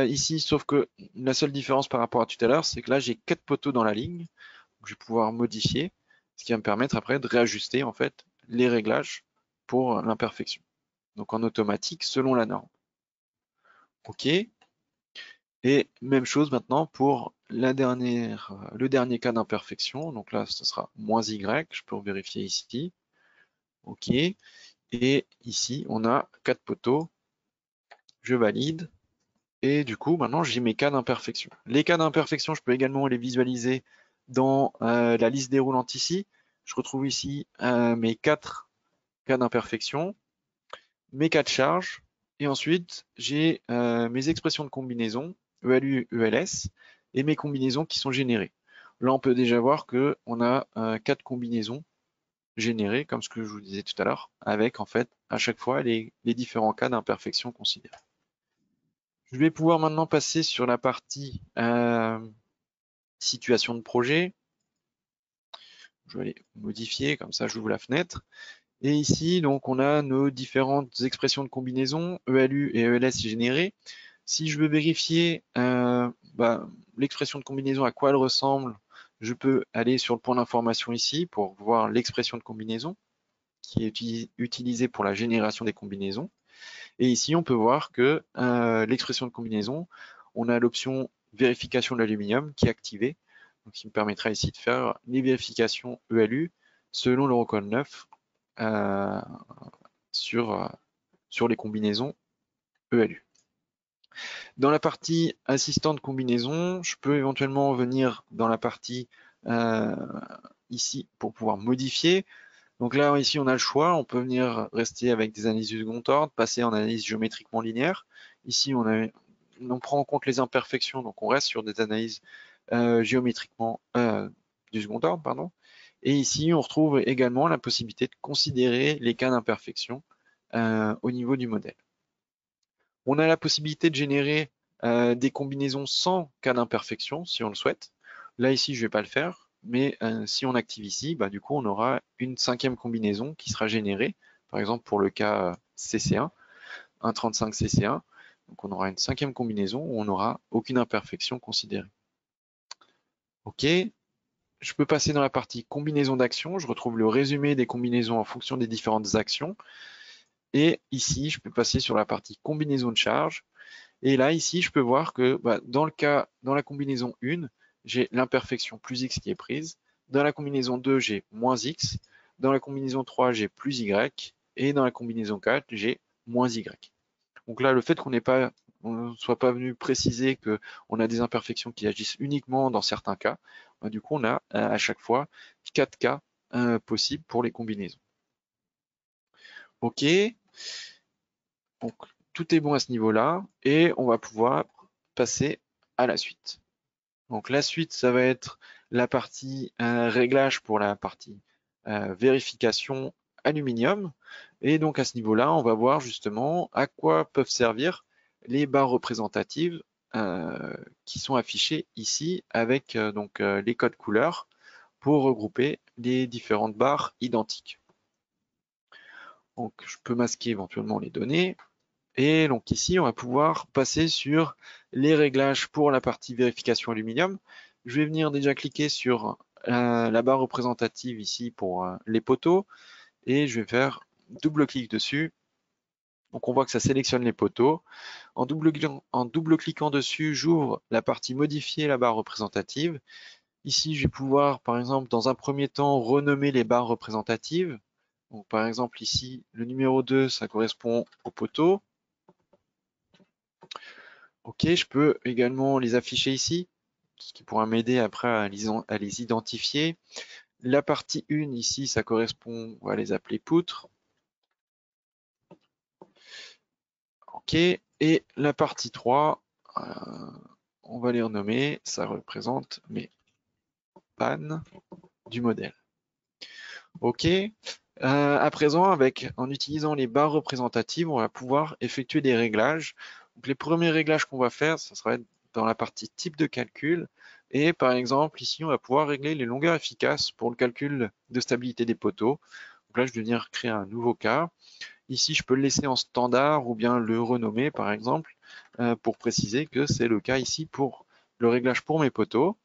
Ici, sauf que la seule différence par rapport à tout à l'heure, c'est que là, j'ai 4 poteaux dans la ligne. Donc, je vais pouvoir modifier, ce qui va me permettre après de réajuster en fait les réglages pour l'imperfection. Donc en automatique, selon la norme. OK. Et même chose maintenant pour le dernier cas d'imperfection. Donc là, ce sera -Y. Je peux vérifier ici. OK. Et ici, on a 4 poteaux. Je valide. Et du coup, maintenant, j'ai mes cas d'imperfection. Les cas d'imperfection, je peux également les visualiser dans la liste déroulante ici. Je retrouve ici mes 4 cas d'imperfection, mes cas de charge, et ensuite, j'ai mes expressions de combinaison, ELU, ELS, et mes combinaisons qui sont générées. Là, on peut déjà voir qu'on a 4 combinaisons générées, comme ce que je vous disais tout à l'heure, avec en fait à chaque fois les différents cas d'imperfection considérés. Je vais pouvoir maintenant passer sur la partie situation de projet. Je vais aller modifier, comme ça j'ouvre la fenêtre. Et ici, donc, on a nos différentes expressions de combinaison, ELU et ELS générées. Si je veux vérifier l'expression de combinaison, à quoi elle ressemble, je peux aller sur le point d'information ici pour voir l'expression de combinaison qui est utilisée pour la génération des combinaisons. Et ici, on peut voir que l'expression de combinaison, on a l'option vérification de l'aluminium qui est activée, donc qui me permettra ici de faire les vérifications ELU selon l'Eurocode 9 sur les combinaisons ELU. Dans la partie assistant de combinaison, je peux éventuellement venir dans la partie ici pour pouvoir modifier. Donc là, ici, on a le choix. On peut venir rester avec des analyses du second ordre, passer en analyse géométriquement linéaire. Ici, on prend en compte les imperfections, donc on reste sur des analyses géométriquement du second ordre, pardon. Et ici, on retrouve également la possibilité de considérer les cas d'imperfection au niveau du modèle. On a la possibilité de générer des combinaisons sans cas d'imperfection, si on le souhaite. Là, ici, je ne vais pas le faire, mais si on active ici, du coup, on aura une 5e combinaison qui sera générée, par exemple pour le cas CC1, 135 CC1. Donc, on aura une 5e combinaison où on n'aura aucune imperfection considérée. OK. Je peux passer dans la partie combinaison d'actions. Je retrouve le résumé des combinaisons en fonction des différentes actions. Et ici, je peux passer sur la partie combinaison de charge. Et là, ici, je peux voir que dans la combinaison 1, j'ai l'imperfection plus x qui est prise. Dans la combinaison 2, j'ai moins x. Dans la combinaison 3, j'ai plus y. Et dans la combinaison 4, j'ai moins y. Donc là, le fait qu'on ne soit pas venu préciser qu'on a des imperfections qui agissent uniquement dans certains cas, du coup, on a à chaque fois 4 cas possibles pour les combinaisons. OK. Donc, tout est bon à ce niveau-là et on va pouvoir passer à la suite. Donc la suite, ça va être la partie réglage pour la partie vérification aluminium. Et donc à ce niveau-là, on va voir justement à quoi peuvent servir les barres représentatives qui sont affichées ici avec les codes couleurs pour regrouper les différentes barres identiques. Donc je peux masquer éventuellement les données. Et donc ici, on va pouvoir passer sur les réglages pour la partie vérification aluminium. Je vais venir déjà cliquer sur la barre représentative ici pour les poteaux et je vais faire double clic dessus. Donc on voit que ça sélectionne les poteaux. En double cliquant dessus, j'ouvre la partie modifier la barre représentative. Ici, je vais pouvoir, par exemple, dans un premier temps, renommer les barres représentatives. Donc par exemple ici, le numéro 2, ça correspond au poteau. Ok, je peux également les afficher ici, ce qui pourra m'aider après à les identifier. La partie 1 ici, ça correspond, on va les appeler poutres. Ok, et la partie 3, on va les renommer, ça représente mes pannes du modèle. Ok, à présent, en utilisant les barres représentatives, on va pouvoir effectuer des réglages. Donc, les premiers réglages qu'on va faire, ça sera dans la partie type de calcul. Et par exemple, ici, on va pouvoir régler les longueurs efficaces pour le calcul de stabilité des poteaux. Donc là, je vais venir créer un nouveau cas. Ici, je peux le laisser en standard ou bien le renommer, par exemple, pour préciser que c'est le cas ici pour le réglage pour mes poteaux.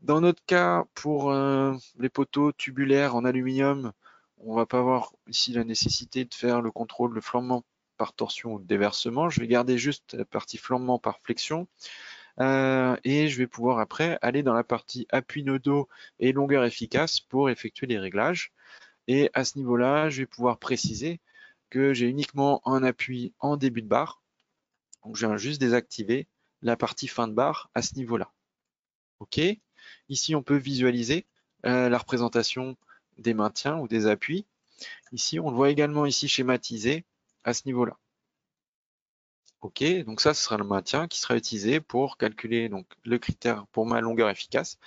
Dans notre cas, pour les poteaux tubulaires en aluminium, on va pas avoir ici la nécessité de faire le contrôle de flambement par torsion ou de déversement. Je vais garder juste la partie flambement par flexion. Et je vais pouvoir après aller dans la partie appui nodaux et longueur efficace pour effectuer les réglages. Et à ce niveau-là, je vais pouvoir préciser que j'ai uniquement un appui en début de barre. Donc je viens juste désactiver la partie fin de barre à ce niveau-là. OK. Ici, on peut visualiser la représentation des maintiens ou des appuis. Ici, on le voit également ici schématisé à ce niveau-là. OK, donc ça, ce sera le maintien qui sera utilisé pour calculer donc, le critère pour ma longueur efficace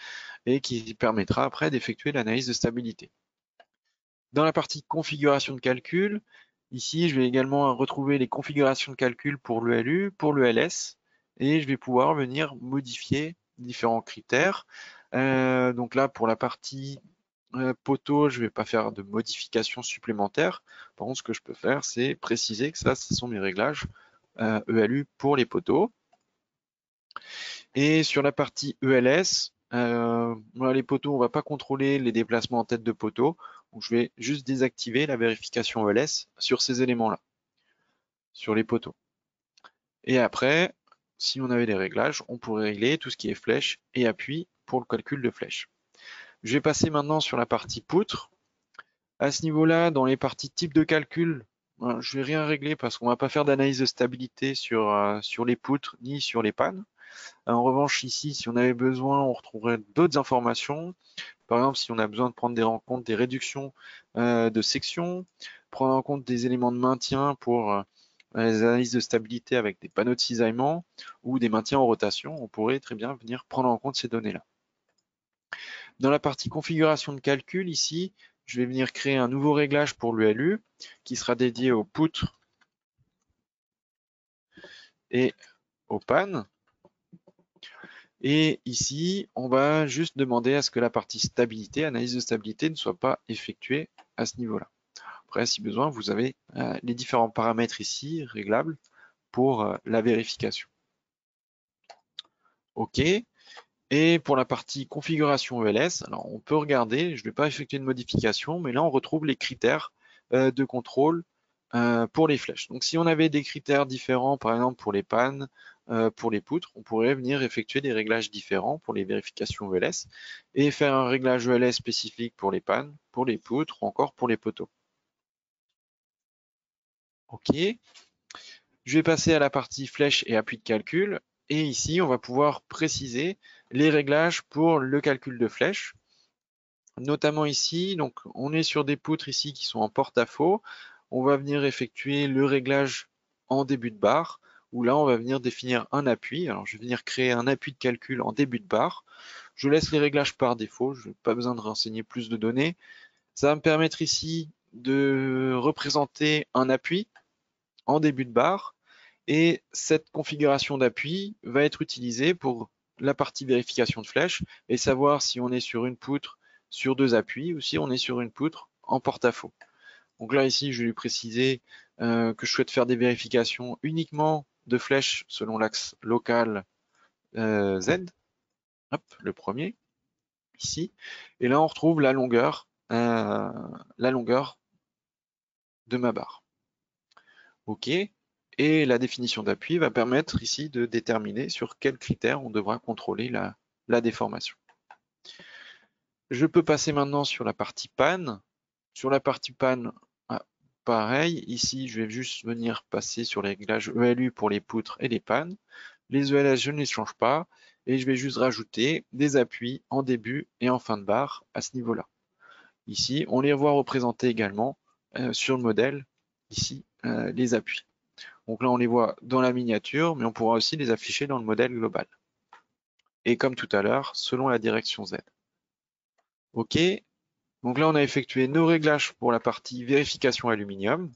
et qui permettra après d'effectuer l'analyse de stabilité. Dans la partie configuration de calcul, ici, je vais également retrouver les configurations de calcul pour le LU, pour le LS, et je vais pouvoir venir modifier différents critères. Donc là, pour la partie poteau, je ne vais pas faire de modifications supplémentaires. Par contre, ce que je peux faire, c'est préciser que ça, ce sont mes réglages ELU pour les poteaux. Et sur la partie ELS, les poteaux, on ne va pas contrôler les déplacements en tête de poteau. Donc, je vais juste désactiver la vérification ELS sur ces éléments-là, sur les poteaux. Et après, si on avait des réglages, on pourrait régler tout ce qui est flèche et appui pour le calcul de flèche. Je vais passer maintenant sur la partie poutre. À ce niveau-là, dans les parties type de calcul, je ne vais rien régler parce qu'on ne va pas faire d'analyse de stabilité sur les poutres ni sur les pannes. En revanche, ici, si on avait besoin, on retrouverait d'autres informations. Par exemple, si on a besoin de prendre en compte des réductions de section, prendre en compte des éléments de maintien pour les analyses de stabilité avec des panneaux de cisaillement ou des maintiens en rotation, on pourrait très bien venir prendre en compte ces données-là. Dans la partie configuration de calcul, ici, je vais venir créer un nouveau réglage pour l'ULU qui sera dédié aux poutres et aux pannes. Et ici, on va juste demander à ce que la partie stabilité, analyse de stabilité, ne soit pas effectuée à ce niveau-là. Après, si besoin, vous avez les différents paramètres ici réglables pour la vérification. OK. Et pour la partie configuration ELS, alors on peut regarder, je ne vais pas effectuer de modification, mais là on retrouve les critères de contrôle pour les flèches. Donc si on avait des critères différents, par exemple pour les pannes, pour les poutres, on pourrait venir effectuer des réglages différents pour les vérifications ELS et faire un réglage ELS spécifique pour les pannes, pour les poutres ou encore pour les poteaux. OK. Je vais passer à la partie flèche et appui de calcul. Et ici, on va pouvoir préciser les réglages pour le calcul de flèche. Notamment ici, donc on est sur des poutres ici qui sont en porte-à-faux. on va venir effectuer le réglage en début de barre, où là, on va venir définir un appui. Alors, je vais venir créer un appui de calcul en début de barre. Je laisse les réglages par défaut, je n'ai pas besoin de renseigner plus de données. Ça va me permettre ici de représenter un appui en début de barre, et cette configuration d'appui va être utilisée pour la partie vérification de flèche et savoir si on est sur une poutre sur deux appuis ou si on est sur une poutre en porte-à-faux. Donc là, ici, je vais lui préciser que je souhaite faire des vérifications uniquement de flèches selon l'axe local Z. Hop, le premier, ici. Et là, on retrouve la longueur de ma barre. OK. Et la définition d'appui va permettre ici de déterminer sur quels critères on devra contrôler la déformation. Je peux passer maintenant sur la partie panne. Sur la partie panne, pareil, ici je vais juste venir passer sur les réglages ELU pour les poutres et les pannes. Les ELS, je ne les change pas et je vais juste rajouter des appuis en début et en fin de barre à ce niveau-là. Ici, on les voit représentés également sur le modèle, ici, les appuis. Donc là, on les voit dans la miniature, mais on pourra aussi les afficher dans le modèle global. Et comme tout à l'heure, selon la direction Z. OK. Donc là, on a effectué nos réglages pour la partie vérification aluminium.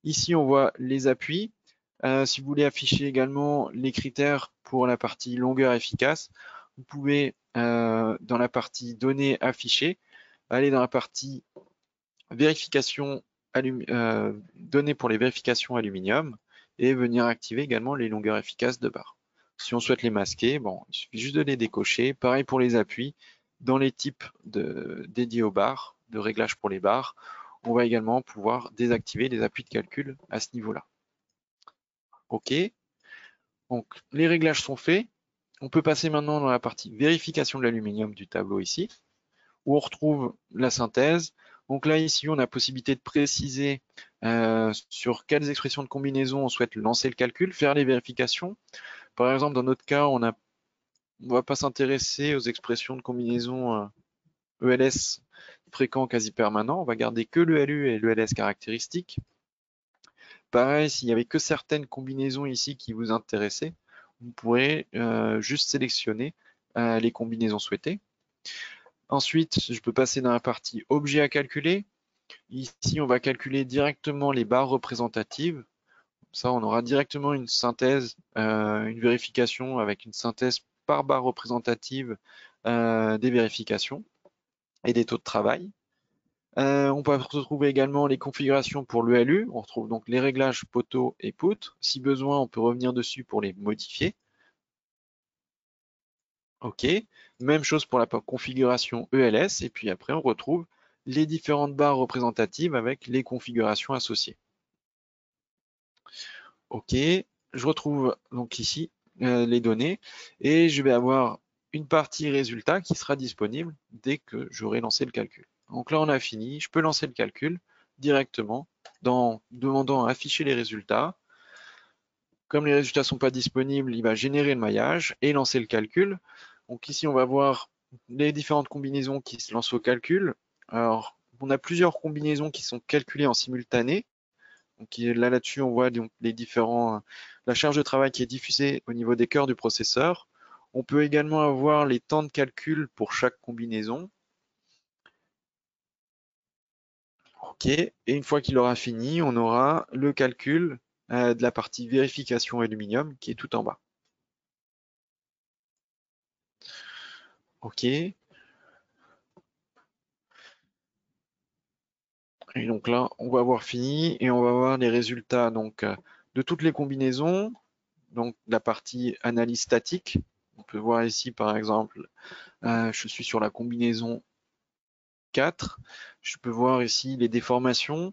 Ici, on voit les appuis. Si vous voulez afficher également les critères pour la partie longueur efficace, vous pouvez, dans la partie données affichées, aller dans la partie vérification données pour les vérifications aluminium et venir activer également les longueurs efficaces de barre. Si on souhaite les masquer, bon, il suffit juste de les décocher. Pareil pour les appuis. Dans les types dédiés aux barres, de réglage pour les barres, on va également pouvoir désactiver les appuis de calcul à ce niveau-là. OK. Donc, les réglages sont faits. On peut passer maintenant dans la partie vérification de l'aluminium du tableau ici, où on retrouve la synthèse. Donc là, ici, on a la possibilité de préciser sur quelles expressions de combinaison on souhaite lancer le calcul, faire les vérifications. Par exemple, dans notre cas, on ne va pas s'intéresser aux expressions de combinaison ELS fréquent quasi permanent. On va garder que le LU et le LS caractéristiques. Pareil, s'il n'y avait que certaines combinaisons ici qui vous intéressaient, vous pourrez juste sélectionner les combinaisons souhaitées. Ensuite, je peux passer dans la partie objet à calculer. Ici, on va calculer directement les barres représentatives. Ça, on aura directement une synthèse, une vérification avec une synthèse par barre représentative des vérifications et des taux de travail. On peut retrouver également les configurations pour l'ELU. On retrouve donc les réglages poteaux et poutres. Si besoin, on peut revenir dessus pour les modifier. OK. Même chose pour la configuration ELS. Et puis après, on retrouve les différentes barres représentatives avec les configurations associées. OK. Je retrouve donc ici les données et je vais avoir une partie résultat qui sera disponible dès que j'aurai lancé le calcul. Donc là, on a fini. Je peux lancer le calcul directement en demandant à afficher les résultats. Comme les résultats ne sont pas disponibles, il va générer le maillage et lancer le calcul. Donc ici, on va voir les différentes combinaisons qui se lancent au calcul. Alors, on a plusieurs combinaisons qui sont calculées en simultané. Donc là-dessus, on voit donc la charge de travail qui est diffusée au niveau des cœurs du processeur. On peut également avoir les temps de calcul pour chaque combinaison. OK. Et une fois qu'il aura fini, on aura le calcul de la partie vérification aluminium qui est tout en bas. OK. Et donc là, on va avoir fini et on va voir les résultats donc, de toutes les combinaisons. Donc la partie analyse statique. On peut voir ici par exemple, je suis sur la combinaison 4. Je peux voir ici les déformations.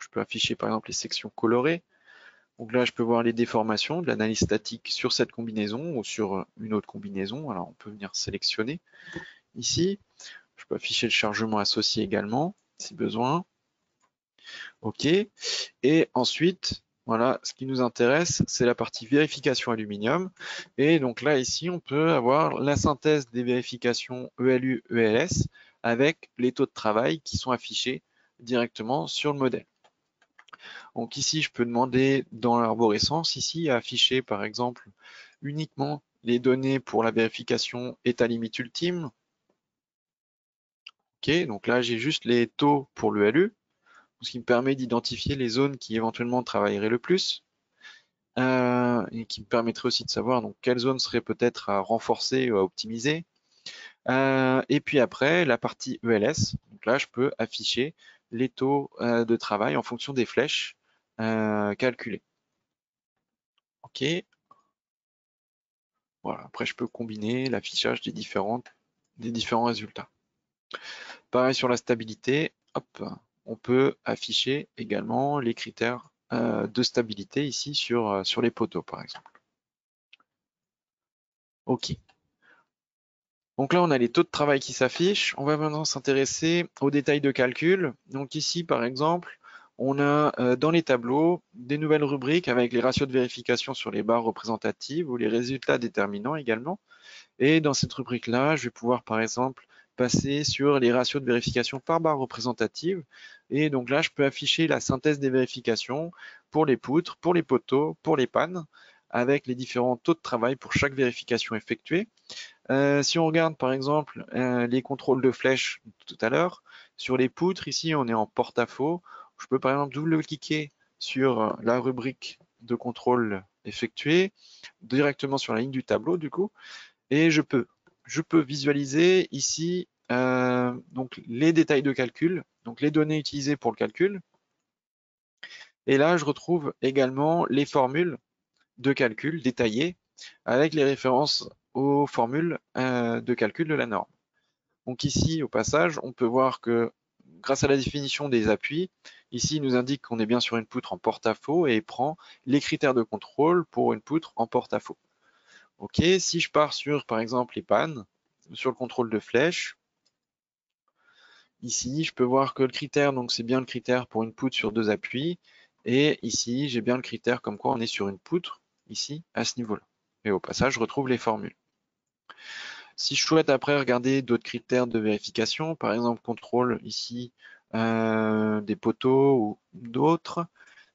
Je peux afficher par exemple les sections colorées. Donc là, je peux voir les déformations de l'analyse statique sur cette combinaison ou sur une autre combinaison. Alors on peut venir sélectionner ici. Je peux afficher le chargement associé également, si besoin. OK. Et ensuite, voilà, ce qui nous intéresse, c'est la partie vérification aluminium. Et donc là, ici, on peut avoir la synthèse des vérifications ELU, ELS avec les taux de travail qui sont affichés directement sur le modèle. Donc ici, je peux demander dans l'arborescence, ici, à afficher par exemple uniquement les données pour la vérification état limite ultime. Ok, donc là, j'ai juste les taux pour le LU, ce qui me permet d'identifier les zones qui éventuellement travailleraient le plus. Et qui me permettrait aussi de savoir donc quelle zone serait peut-être à renforcer ou à optimiser. Et puis après, la partie ELS, donc là, je peux afficher les taux de travail en fonction des flèches calculées. Ok. Voilà. Après, je peux combiner l'affichage des différents résultats. Pareil sur la stabilité, hop, on peut afficher également les critères de stabilité ici sur les poteaux, par exemple. Ok. Donc là, on a les taux de travail qui s'affichent. On va maintenant s'intéresser aux détails de calcul. Donc ici, par exemple, on a dans les tableaux des nouvelles rubriques avec les ratios de vérification sur les barres représentatives ou les résultats déterminants également. Et dans cette rubrique-là, je vais pouvoir, par exemple, passer sur les ratios de vérification par barre représentative. Et donc là, je peux afficher la synthèse des vérifications pour les poutres, pour les poteaux, pour les pannes, avec les différents taux de travail pour chaque vérification effectuée. Si on regarde par exemple les contrôles de flèches tout à l'heure, sur les poutres, ici on est en porte-à-faux. Je peux par exemple double-cliquer sur la rubrique de contrôle effectué directement sur la ligne du tableau du coup, et je peux visualiser ici donc les détails de calcul, donc les données utilisées pour le calcul. Et là, je retrouve également les formules de calcul détaillées avec les références aux formules de calcul de la norme. Donc ici, au passage, on peut voir que grâce à la définition des appuis, ici, il nous indique qu'on est bien sur une poutre en porte-à-faux et prend les critères de contrôle pour une poutre en porte-à-faux. Ok, si je pars sur, par exemple, les pannes, sur le contrôle de flèche, ici, je peux voir que le critère, donc c'est bien le critère pour une poutre sur 2 appuis, et ici, j'ai bien le critère comme quoi on est sur une poutre, ici, à ce niveau-là. Et au passage, je retrouve les formules. Si je souhaite après regarder d'autres critères de vérification, par exemple contrôle ici des poteaux ou d'autres,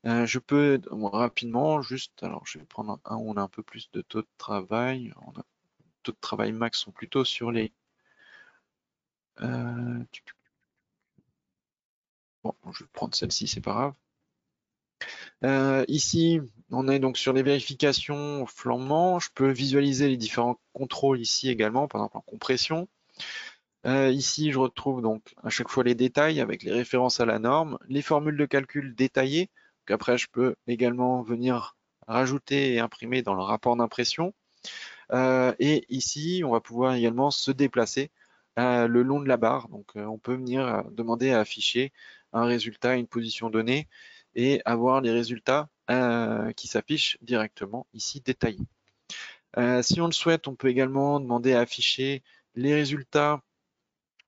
je peux rapidement juste, alors je vais prendre un où on a un peu plus de taux de travail. Taux de travail max sont plutôt sur les... bon, je vais prendre celle-ci, c'est pas grave. Ici, on est donc sur les vérifications flambement. Je peux visualiser les différents contrôles ici également, par exemple en compression. Ici, je retrouve donc à chaque fois les détails avec les références à la norme, les formules de calcul détaillées, qu'après je peux également venir rajouter et imprimer dans le rapport d'impression. Et ici, on va pouvoir également se déplacer le long de la barre. Donc, on peut venir demander à afficher un résultat, une position donnée, et avoir les résultats qui s'affichent directement ici détaillés. Si on le souhaite, on peut également demander à afficher les résultats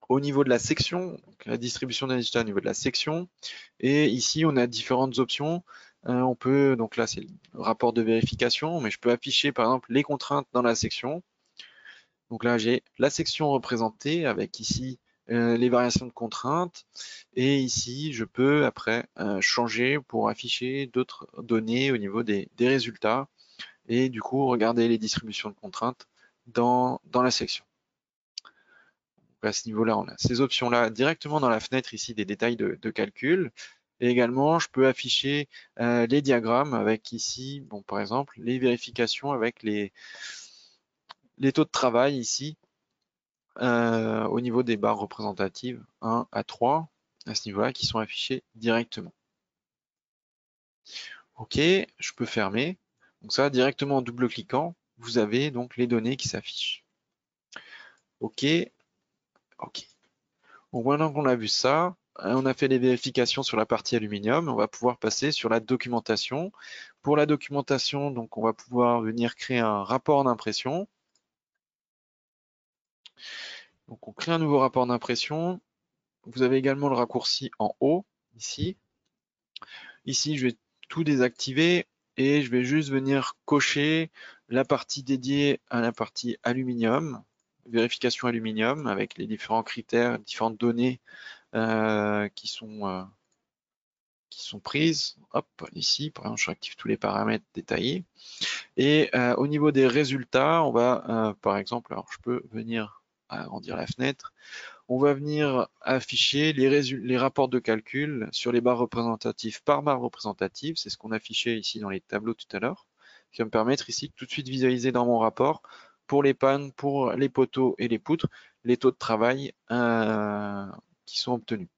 au niveau de la section, donc la distribution des résultats au niveau de la section. Et ici, on a différentes options. On peut, donc là, c'est le rapport de vérification, mais je peux afficher par exemple les contraintes dans la section. Donc là, j'ai la section représentée avec ici les variations de contraintes. Et ici, je peux après changer pour afficher d'autres données au niveau des résultats. Et du coup, regarder les distributions de contraintes dans la section. À ce niveau-là, on a ces options-là directement dans la fenêtre ici des détails de calcul. Et également, je peux afficher les diagrammes avec ici, bon, par exemple, les vérifications avec les taux de travail ici au niveau des barres représentatives 1 à 3 à ce niveau-là qui sont affichés directement. Ok, je peux fermer. Donc ça, directement en double-cliquant, vous avez donc les données qui s'affichent. Ok, ok. Donc maintenant qu'on a vu ça, on a fait les vérifications sur la partie aluminium, on va pouvoir passer sur la documentation. Pour la documentation, donc on va pouvoir venir créer un rapport d'impression. Donc on crée un nouveau rapport d'impression. Vous avez également le raccourci en haut, ici. Ici, je vais tout désactiver et je vais juste venir cocher la partie dédiée à la partie aluminium, vérification aluminium, avec les différents critères, différentes données qui sont prises. Hop, ici, par exemple, je réactive tous les paramètres détaillés. Et au niveau des résultats, on va, par exemple, alors je peux venir agrandir la fenêtre, on va venir afficher les rapports de calcul sur les barres représentatives par barre représentative. C'est ce qu'on affichait ici dans les tableaux tout à l'heure, qui va me permettre ici de tout de suite visualiser dans mon rapport pour les pannes, pour les poteaux et les poutres, les taux de travail qui sont obtenus.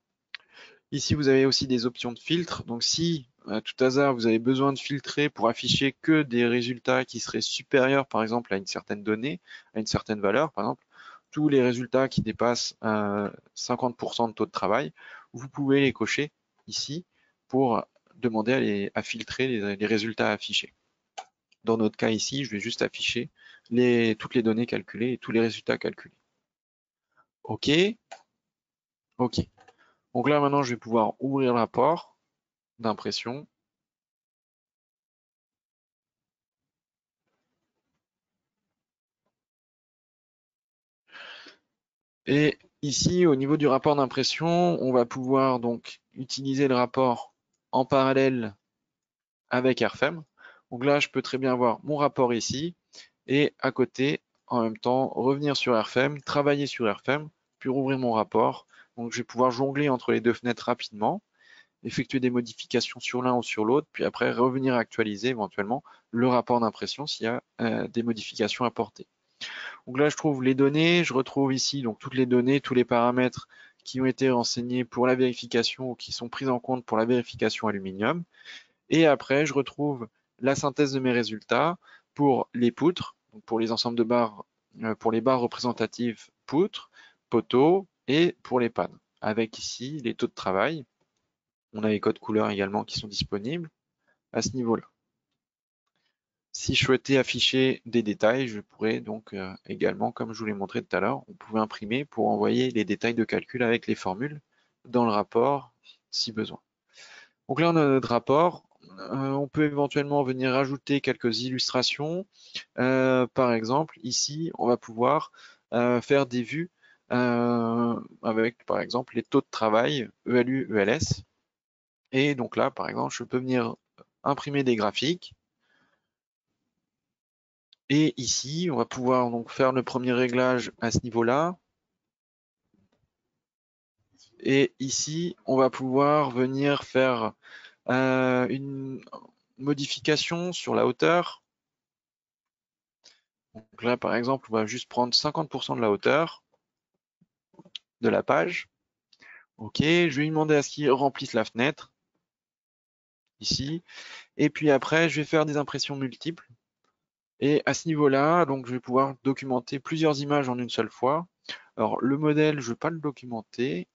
Ici, vous avez aussi des options de filtre. Donc si, à tout hasard, vous avez besoin de filtrer pour afficher que des résultats qui seraient supérieurs, par exemple, à une certaine donnée, à une certaine valeur, par exemple, tous les résultats qui dépassent 50% de taux de travail, vous pouvez les cocher ici pour demander à filtrer les résultats affichés. Dans notre cas ici, je vais juste afficher toutes les données calculées et tous les résultats calculés. OK. OK. Donc là, maintenant, je vais pouvoir ouvrir le rapport d'impression. Et ici, au niveau du rapport d'impression, on va pouvoir donc utiliser le rapport en parallèle avec Airframe. Donc là, je peux très bien avoir mon rapport ici et à côté, en même temps, revenir sur Airframe, travailler sur Airframe, puis rouvrir mon rapport. Donc je vais pouvoir jongler entre les deux fenêtres rapidement, effectuer des modifications sur l'un ou sur l'autre, puis après revenir actualiser éventuellement le rapport d'impression s'il y a des modifications apportées. Donc là, je trouve les données, je retrouve ici donc toutes les données, tous les paramètres qui ont été renseignés pour la vérification ou qui sont pris en compte pour la vérification aluminium. Et après, je retrouve la synthèse de mes résultats pour les poutres, donc pour les ensembles de barres, pour les barres représentatives poutres, poteaux et pour les pannes. Avec ici les taux de travail. On a les codes couleurs également qui sont disponibles à ce niveau-là. Si je souhaitais afficher des détails, je pourrais donc également, comme je vous l'ai montré tout à l'heure, on pouvait imprimer pour envoyer les détails de calcul avec les formules dans le rapport si besoin. Donc là, on a notre rapport. On peut éventuellement venir ajouter quelques illustrations. Par exemple, ici, on va pouvoir faire des vues avec, par exemple, les taux de travail ELU, ELS. Et donc là, par exemple, je peux venir imprimer des graphiques. Et ici, on va pouvoir donc faire le premier réglage à ce niveau-là. Et ici, on va pouvoir venir faire une modification sur la hauteur. Donc là, par exemple, on va juste prendre 50% de la hauteur de la page. OK, je vais lui demander à ce qu'il remplisse la fenêtre, ici. Et puis après, je vais faire des impressions multiples. Et à ce niveau-là, donc je vais pouvoir documenter plusieurs images en une seule fois. Alors le modèle, je ne vais pas le documenter.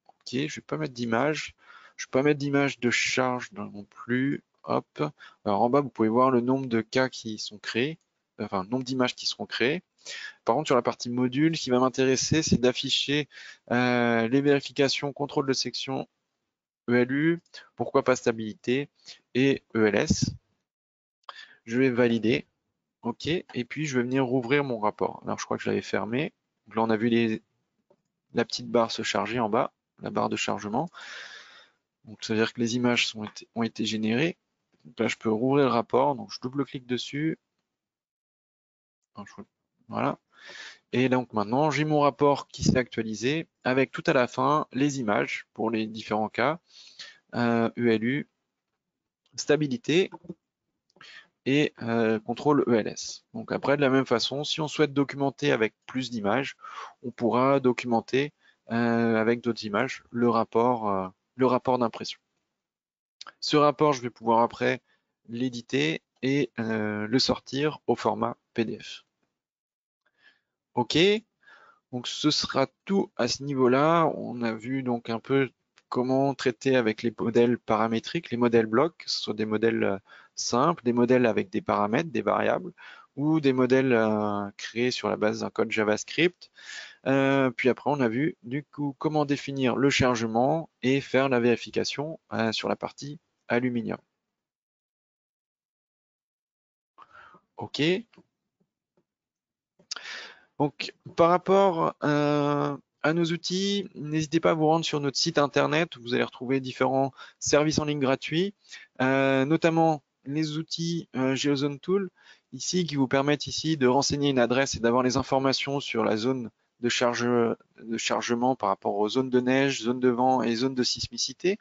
Ok, je vais pas mettre d'image. Je vais pas mettre d'image de charge non plus. Hop. Alors en bas, vous pouvez voir le nombre de cas qui sont créés, enfin, le nombre d'images qui seront créées. Par contre, sur la partie module, ce qui va m'intéresser, c'est d'afficher les vérifications contrôle de section ELU, pourquoi pas stabilité, et ELS. Je vais valider. OK. Et puis, je vais venir rouvrir mon rapport. Alors, je crois que je l'avais fermé. Donc là, on a vu la petite barre se charger en bas, la barre de chargement. Donc, ça veut dire que les images ont été générées. Donc là, je peux rouvrir le rapport. Donc, je double-clique dessus. Voilà. Et donc maintenant, j'ai mon rapport qui s'est actualisé avec tout à la fin les images pour les différents cas, ELU, stabilité et contrôle ELS. Donc après, de la même façon, si on souhaite documenter avec plus d'images, on pourra documenter avec d'autres images le rapport d'impression. Ce rapport, je vais pouvoir après l'éditer et le sortir au format PDF. OK, donc ce sera tout à ce niveau-là. On a vu donc un peu comment traiter avec les modèles paramétriques, les modèles blocs, que ce soit des modèles simples, des modèles avec des paramètres, des variables, ou des modèles créés sur la base d'un code JavaScript. Puis après, on a vu du coup comment définir le chargement et faire la vérification sur la partie aluminium. OK. Donc, par rapport à nos outils, n'hésitez pas à vous rendre sur notre site internet où vous allez retrouver différents services en ligne gratuits, notamment les outils GeoZone Tool, ici, qui vous permettent ici de renseigner une adresse et d'avoir les informations sur la zone de chargement par rapport aux zones de neige, zones de vent et zones de sismicité.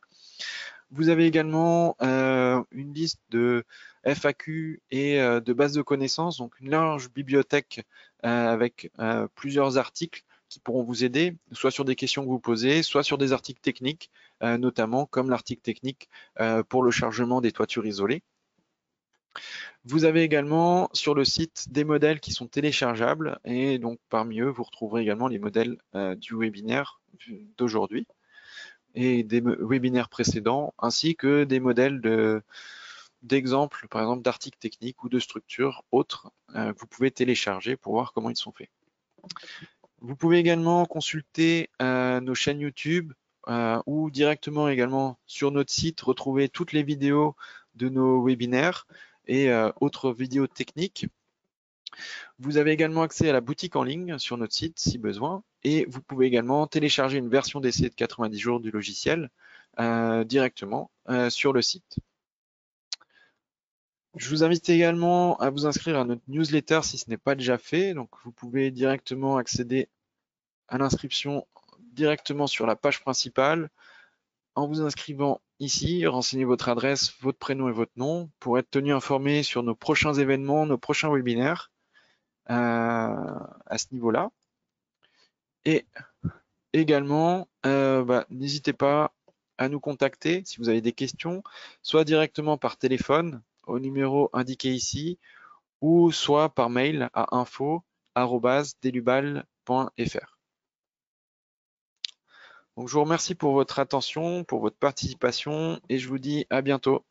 Vous avez également une liste de FAQ et de bases de connaissances, donc une large bibliothèque avec plusieurs articles qui pourront vous aider, soit sur des questions que vous posez, soit sur des articles techniques, notamment comme l'article technique pour le chargement des toitures isolées. Vous avez également sur le site des modèles qui sont téléchargeables et donc parmi eux, vous retrouverez également les modèles du webinaire d'aujourd'hui et des webinaires précédents, ainsi que des modèles d'exemples, par exemple d'articles techniques ou de structures autres que vous pouvez télécharger pour voir comment ils sont faits. Vous pouvez également consulter nos chaînes YouTube ou directement également sur notre site retrouver toutes les vidéos de nos webinaires et autres vidéos techniques. Vous avez également accès à la boutique en ligne sur notre site si besoin et vous pouvez également télécharger une version d'essai de 90 jours du logiciel directement sur le site. Je vous invite également à vous inscrire à notre newsletter si ce n'est pas déjà fait. Donc, vous pouvez directement accéder à l'inscription directement sur la page principale en vous inscrivant ici, renseignez votre adresse, votre prénom et votre nom pour être tenu informé sur nos prochains événements, nos prochains webinaires à ce niveau-là. Et également, n'hésitez pas à nous contacter si vous avez des questions, soit directement par téléphone au numéro indiqué ici, ou soit par mail à info@delubal.fr. Donc, je vous remercie pour votre attention, pour votre participation et je vous dis à bientôt.